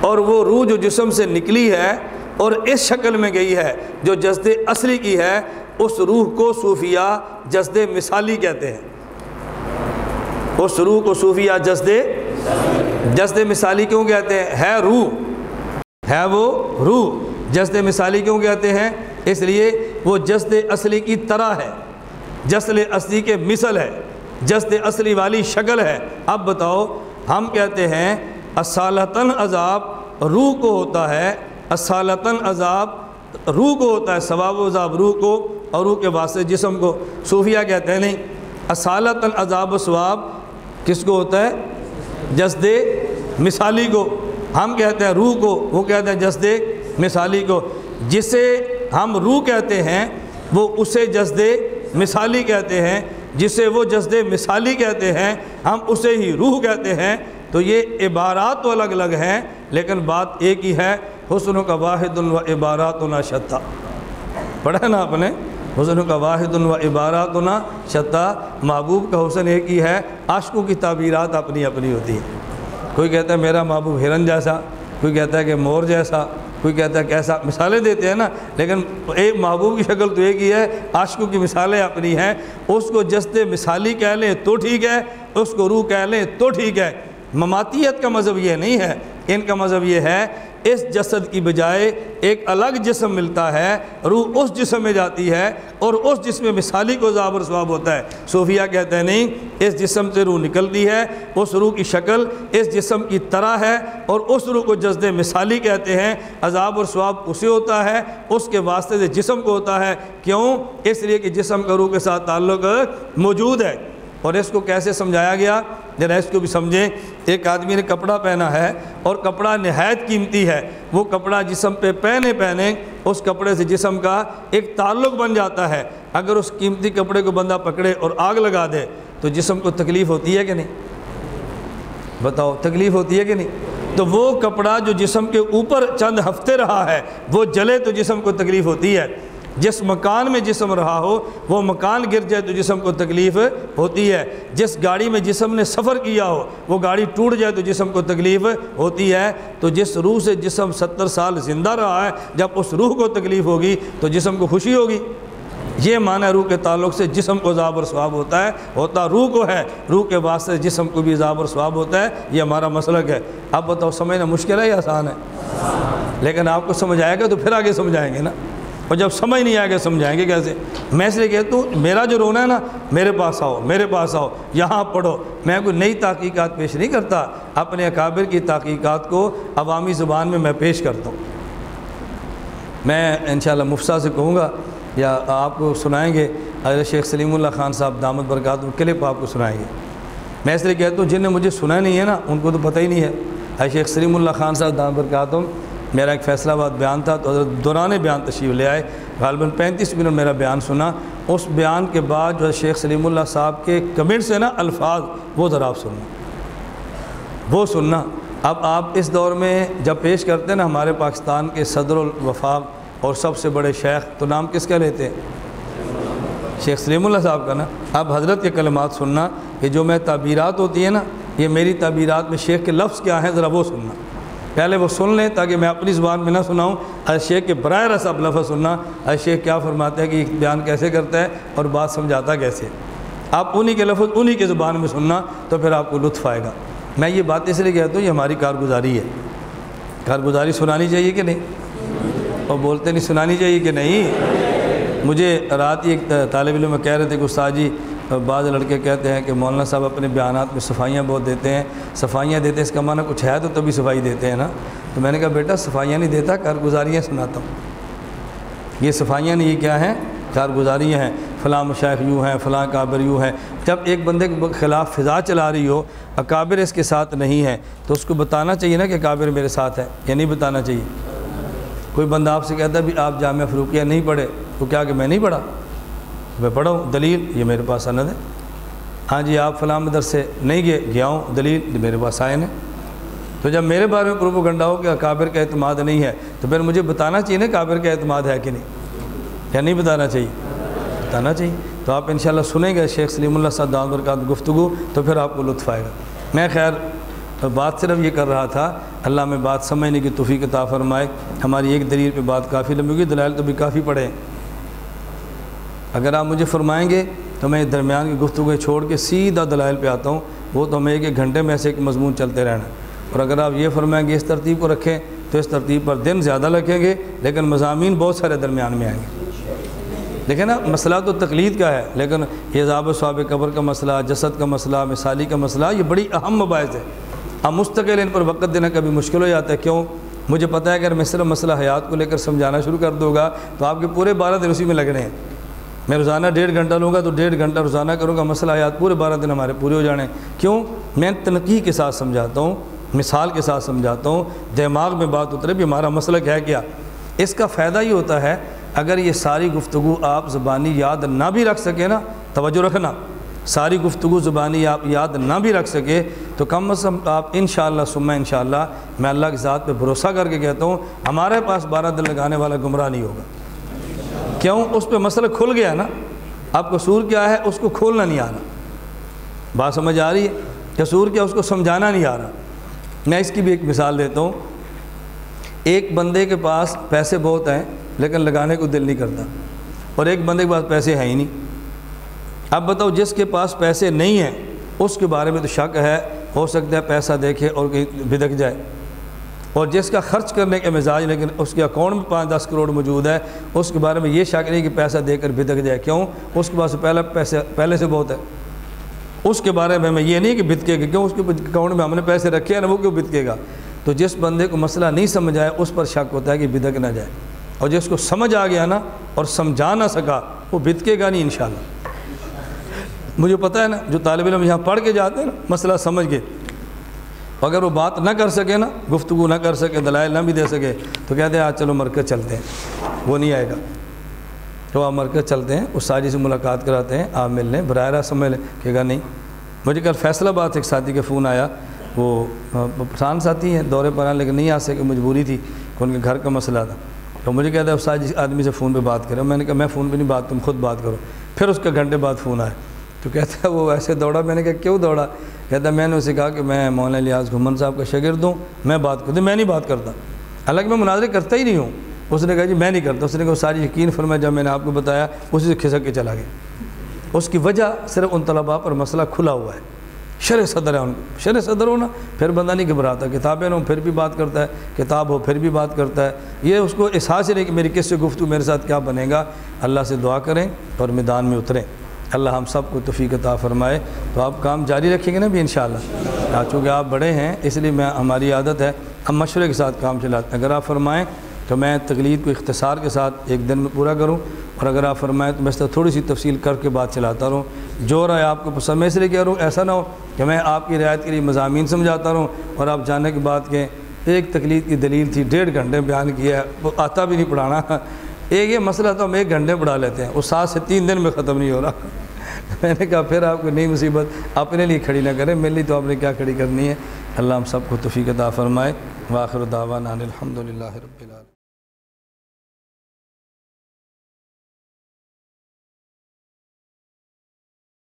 اور وہ روح جو جسم سے نکلی ہے اور اس شکل میں گئی ہے جو جسد اصلی کی ہے، اس روح کو صوفیہ جسد مثالی کہتے ہیں۔ اس روح کو صوفیہ جسد مثالی کیوں کہتے ہیں؟ ہے روح، ہے وہ روح۔ جسد مثالی کیوں کہتے ہیں؟ اس لیے وہ جسد اصلی کی طرح ہے، جسد اصلی کے مثل ہے، جسد اصلی والی شکل ہے۔ اب بتاؤ، ہم کہتے ہیں اصالتاً عذاب روح کو ہوتا ہے، اصالتاً عذاب روح کو ہوتا ہے، ثواب و عذاب روح کو، اور روح کے واسطے جسم کو۔ صوفیہ کہتے ہیں نہیں، اصالتاً عذاب و ثواب کس کو ہوتا ہے؟ جسد مثالی کو۔ ہم کہتے ہیں روح کو، وہ کہتے ہیں جسد مثالی کو۔ جسے ہم روح کہتے ہیں وہ اسے جسد مثالی کہتے ہیں، جسے وہ جسد مثالی کہتے ہیں ہم اسے ہی روح کہتے ہیں۔ تو یہ عبارات تو الگ الگ ہیں لیکن بات ایک ہی ہے، حسن کا واحد و عباراتنا شتیٰ۔ پڑھا ہے نا آپ نے؟ حسن کا واحد و عباراتنا شتیٰ، محبوب کا حسن ایک ہی ہے، عاشقوں کی تعبیرات اپنی اپنی ہوتی ہیں۔ کوئی کہتا ہے میرا محبوب ہرن جیسا، کوئی کہتا ہے کہ مور جیسا، کوئی کہتا ہے کیسا، مثالیں دیتے ہیں نا، لیکن ایک محبوب کی شکل تو ایک ہی ہے، عاشقوں کی مثالیں اپنی ہیں۔ اس کو جسد مثالی کہہ لیں تو ٹھیک ہے، اس کو روح کہہ لیں تو ٹھیک ہے۔ مماتیت کا مذہب یہ نہیں ہے، ان کا مذہب یہ ہے اس جسد کی بجائے ایک الگ جسم ملتا ہے، روح اس جسم میں جاتی ہے اور اس جسم مثالی کو عذاب اور ثواب ہوتا ہے۔ صوفیہ کہتے ہیں نہیں، اس جسم سے روح نکلتی ہے، اس روح کی شکل اس جسم کی طرح ہے اور اس روح کو جسد مثالی کہتے ہیں، عذاب اور ثواب اسے ہوتا ہے، اس کے واسطے سے جسم کو ہوتا ہے۔ کیوں؟ اس لیے کہ جسم کا روح کے ساتھ تعلق موجود ہے۔ اور اس کو کیسے سمجھایا گیا؟ ذرا اس کو بھی سمجھیں۔ ایک آدمی نے کپڑا پہنا ہے اور کپڑا نہایت قیمتی ہے، وہ کپڑا جسم پہ پہنے اس کپڑے سے جسم کا ایک تعلق بن جاتا ہے۔ اگر اس قیمتی کپڑے کو بندہ پکڑے اور آگ لگا دے تو جسم کو تکلیف ہوتی ہے کہ نہیں؟ بتاؤ، تکلیف ہوتی ہے کہ نہیں؟ تو وہ کپڑا جو جسم کے اوپر چند ہفتے رہا ہے وہ جلے تو جسم کو تکلیف ہوتی ہے۔ جس مکان میں جسم رہا ہو وہ مکان گر جائے تو جسم کو تکلیف ہوتی ہے۔ جس گاڑی میں جسم نے سفر کیا ہو وہ گاڑی ٹوٹ جائے تو جسم کو تکلیف ہوتی ہے۔ تو جس روح سے جسم 70 سال زندہ رہا ہے، جب اس روح کو تکلیف ہوگی تو جسم کو خوشی ہوگی۔ یہ معنی روح کے تعلق سے جسم کو عذاب اور ثواب ہوتا روح کو ہے، روح کے واسطے جسم کو بھی عذاب اور ثواب ہوتا ہے۔ یہ ہمارا مسلک ہے۔ اب بتاؤ، سمجھنا مشکل ہے یا آسان ہے؟ لیکن آپ کو سمجھ آئے گا تو پھر آگے سمجھائیں گے نا، اور جب سمجھ نہیں آئے گا سمجھائیں گے کیسے؟ میں اس لیے کہتا ہوں میرا جو رونا ہے نا، میرے پاس آؤ، یہاں پڑھو۔ میں کوئی نئی تحقیقات پیش نہیں کرتا، اپنے اکابر کی تحقیقات کو عوامی زبان میں پیش کرتا ہوں۔ میں انشاءاللہ مفتی سے کہوں گا یا آپ کو سنائیں گے، حضرت شیخ سلیم اللہ خان صاحب دامت برکاتہ کلپ آپ کو سنائیں گے۔ میں اس لیے کہتا ہوں جن نے مجھے سنا نہیں ہے نا ان کو تو پتہ ہی نہیں ہے۔ حضرت شیخ سلیم اللہ خان صاحب دامت برکاتہ، میرا ایک فیصلہ آباد بیان تھا تو حضرت دوران بیان تشریف لے آئے، غالباً 35 منٹ میرا بیان سنا۔ اس بیان کے بعد جو شیخ سلیم اللہ صاحب کے کمنٹ سے نا الفاظ وہ ذرا آپ سننا۔ اب آپ اس دور میں جب پیش کرتے ہیں نا ہمارے پاکستان کے صدر الوفاق اور سب سے بڑے شیخ، تو نام کس کا لیتے ہیں؟ شیخ سلیم اللہ صاحب کا نا۔ اب حضرت کے کلمات سننا کہ جو میں تعبیرات ہوتی ہیں نا، یہ میری تعبیرات میں شیخ کے لفظ کیا ہیں ذرا وہ سننا، پہلے وہ سن لیں تاکہ میں اپنی زبان میں نہ سناؤں۔ حضرت شیخ کے براہ راست اب لفظ سننا، حضرت شیخ کیا فرماتے ہیں کہ یہ بیان کیسے کرتا ہے اور بات سمجھاتا کیسے۔ آپ انہی کے لفظ انہی کے زبان میں سننا تو پھر آپ کو لطف آئے گا۔ میں یہ بات اس لیے کہتا ہوں یہ ہماری کارگزاری ہے۔ کارگزاری سنانی چاہیے کہ نہیں؟ اور بولتے نہیں سنانی چاہیے کہ نہیں؟ مجھے رات ہی ایک طالب علم کہہ رہے تھے کہ استاد جی بعض لڑکے کہتے ہیں کہ مولانا صاحب اپنے بیانات میں صفائیاں بہت دیتے ہیں، صفائیاں دیتے ہیں، اس کا معنی کچھ ہے تو تبھی صفائی دیتے ہیں نا۔ تو میں نے کہا بیٹا صفائیاں نہیں دیتا، کارگزاریاں سناتا ہوں۔ یہ صفائیاں نہیں، یہ کیا ہیں؟ کارگزاریاں ہیں۔ فلاں مشائخ یوں ہیں، فلاں اکابر یوں ہیں۔ جب ایک بندے کے خلاف فضا چلا رہی ہو، اکابر اس کے ساتھ نہیں ہے تو اس کو بتانا چاہیے نا کہ اکابر میرے ساتھ ہے، یا نہیں بتانا چاہیے؟ کوئی بندہ آپ سے کہتا ہے بھی آپ جامعہ فروقیہ نہیں پڑھے، وہ کیا کہ میں نہیں پڑھا؟ میں پڑھا ہوں، دلیل یہ میرے پاس سند ہے۔ ہاں جی آپ فلاں مدرسے نہیں گیا ہوں، دلیل میرے پاس آئے ہیں۔ تو جب میرے بارے میں پروپیگنڈا ہو کہ اکابر کا اعتماد نہیں ہے تو پھر مجھے بتانا چاہیے نا اکابر کا اعتماد ہے کہ نہیں، یا نہیں بتانا چاہیے؟ بتانا چاہیے۔ تو آپ انشاءاللہ سنیں گے شیخ سلیم اللہ صاحب دامت برکاتہ گفتگو، تو پھر آپ کو لطف آئے گا۔ میں خیر بات صرف یہ کر رہا تھا، اللہ میں بات سمجھنے کی توفیق عطا فرمائے۔ ہماری ایک دلیل پہ بات کافی لمبی ہوگی، دلائل تو بھی کافی پڑے ہیں۔ اگر آپ مجھے فرمائیں گے تو میں درمیان کی گفتگو چھوڑ کے سیدھا دلائل پہ آتا ہوں، وہ تو ہمیں ایک گھنٹے میں سے ایک مضمون چلتے رہنا۔ اور اگر آپ یہ فرمائیں گے اس ترتیب کو رکھیں تو اس ترتیب پر دن زیادہ لگیں گے، لیکن مضامین بہت سارے درمیان میں آئیں گے۔ دیکھیں نا، مسئلہ تو تقلید کا ہے، لیکن یہ عذاب و ثواب قبر کا مسئلہ، جسد کا مسئلہ، مثالی کا مسئلہ، یہ بڑی اہم مباحث ہے۔ اب مستقل ان پر وقت دینا کبھی مشکل ہو جاتا ہے۔ کیوں؟ مجھے پتہ ہے اگر میں صرف مسئلہ حیات کو لے کر سمجھانا شروع کر دوں گا تو آپ کے پورے 12 دن اسی میں لگ رہے ہیں۔ میں روزانہ 1.5 گھنٹہ لوں گا تو 1.5 گھنٹہ روزانہ کروں گا، مسئلہ حیات پورے 12 دن ہمارے پورے ہو جانے۔ کیوں؟ میں تنقیح کے ساتھ سمجھاتا ہوں، مثال کے ساتھ سمجھاتا ہوں، دماغ میں بات اترے بھی ہمارا مسلک ہے کیا۔ اس کا فائدہ یہ ہوتا ہے اگر یہ ساری گفتگو آپ زبانی یاد نہ بھی رکھ سکے نا، توجہ رکھنا، ساری گفتگو زبانی آپ یاد نہ بھی رکھ سکے تو کم از کم آپ انشاءاللہ ثم انشاءاللہ، میں اللہ کی ذات پہ بھروسہ کر کے کہتا ہوں ہمارے پاس 12 دن لگانے والا گمراہ نہیں ہوگا۔ کیوں؟ اس پہ مسئلہ کھل گیا نا۔ اب قصور کیا ہے اس کو کھولنا نہیں آ رہا۔ بات سمجھ آ رہی ہے؟ قصور کیا اس کو سمجھانا نہیں آ رہا۔ میں اس کی بھی ایک مثال دیتا ہوں۔ ایک بندے کے پاس پیسے بہت ہیں لیکن لگانے کو دل نہیں کرتا، اور ایک بندے کے پاس پیسے ہیں ہی نہیں۔ اب بتاؤ جس کے پاس پیسے نہیں ہیں اس کے بارے میں تو شک ہے، ہو سکتا ہے پیسہ دیکھے اور کہیں بدک جائے، اور جس کا خرچ کرنے کا مزاج لیکن اس کے اکاؤنٹ میں 5-10 کروڑ موجود ہے اس کے بارے میں یہ شک نہیں کہ پیسہ دے کر بدک جائے۔ کیوں؟ اس کے پاس پہلے سے بہت ہے۔ اس کے بارے میں یہ نہیں کہ بدکے گا، کیوں؟ اس کے اکاؤنٹ میں ہم نے پیسے رکھے ہیں نا، وہ کیوں بدکے گا؟ تو جس بندے کو مسئلہ نہیں سمجھ آئے اس پر شک ہوتا ہے کہ بدک نہ جائے، اور جس کو سمجھ آ گیا نا اور سمجھا نہ سکا وہ بدکے گا نہیں انشاءاللہ۔ مجھے پتہ ہے نا، جو طالب علم یہاں پڑھ کے جاتے ہیں نا مسئلہ سمجھ کے، اگر وہ بات نہ کر سکے نا، گفتگو نہ کر سکے، دلائل نہ بھی دے سکے تو کہتے ہیں آج چلو مرکز چلتے ہیں، وہ نہیں آئے گا۔ تو آپ مرکز چلتے ہیں، اس ساجی سے ملاقات کراتے ہیں، آپ مل لیں، براہ راست سمجھ لیں، کہے گا نہیں۔ مجھے کل فیصل آباد سے ایک ساتھی کا فون آیا، وہ پٹھان ساتھی ہیں، دورے پر آئے لیکن نہیں آ سکے، مجبوری تھی، ان کے گھر کا مسئلہ تھا۔ تو مجھے کہتا ہے اس ساجی آدمی سے فون پہ بات کریں، میں نے کہا میں فون پہ نہیں بات، تم خود بات کرو۔ پھر اس کا گھنٹے بعد فون آیا تو کہتا ہے وہ ایسے دوڑا۔ میں نے کہا کیوں دوڑا؟ کہتا ہے میں نے اسے کہا کہ میں مولانا الیاس گھمن صاحب کا شاگرد ہوں، میں بات کرتا، میں نہیں بات کرتا، حالانکہ میں مناظرے کرتا ہی نہیں ہوں۔ اس نے کہا جی میں نہیں کرتا۔ اس نے کہا ساری یقین فرمایا، جب میں نے آپ کو بتایا اسی سے کھسک کے چلا گیا۔ اس کی وجہ صرف ان طلباء پر مسئلہ کھلا ہوا ہے، شرح صدر ہے ان کو۔ شرح صدر ہونا پھر بندہ نہیں گھبراتا، کتابیں ہوں پھر بھی بات کرتا ہے، کتاب ہو پھر بھی بات کرتا ہے۔ یہ اس کو احساس ہی نہیں کہ میری کس سے گفتگو، میرے ساتھ کیا بنے گا۔ اللہ سے دعا کریں اور میدان میں اتریں، اللہ ہم سب کو توفیق عطا فرمائے۔ تو آپ کام جاری رکھیں گے نا بھی انشاءاللہ، چونکہ آپ بڑے ہیں اس لیے ہماری عادت ہے ہم مشورے کے ساتھ کام چلاتے ہیں۔ اگر آپ فرمائیں تو میں تقلید کو اختصار کے ساتھ ایک دن میں پورا کروں، اور اگر آپ فرمائیں تو میں اس طرح تھوڑی سی تفصیل کر کے بات چلاتا رہوں۔ جو رائے آپ کو پسند، میں اس لیے کہہ رہا ہوں ایسا نہ ہو کہ میں آپ کی رعایت کے لیے مضامین سمجھاتا رہوں اور آپ جاننے کے بعد کہ ایک تقلید کی دلیل تھی 1.5 گھنٹے بیان کیا ہے، وہ آتا بھی نہیں پڑھانا۔ ایک یہ مسئلہ تو ہم 1 گھنٹے پڑھا لیتے ہیں، وہ 7 سے 3 دن میں ختم نہیں ہو رہا۔ میں نے کہا پھر آپ کو نئی مصیبت اپنے لیے کھڑی نہ کریں، میرے لیے تو آپ نے کیا کھڑی کرنی ہے۔ اللہ ہم سب کو توفیق عطا فرمائے۔ وآخر دعوانا الحمدللہ رب العالمین۔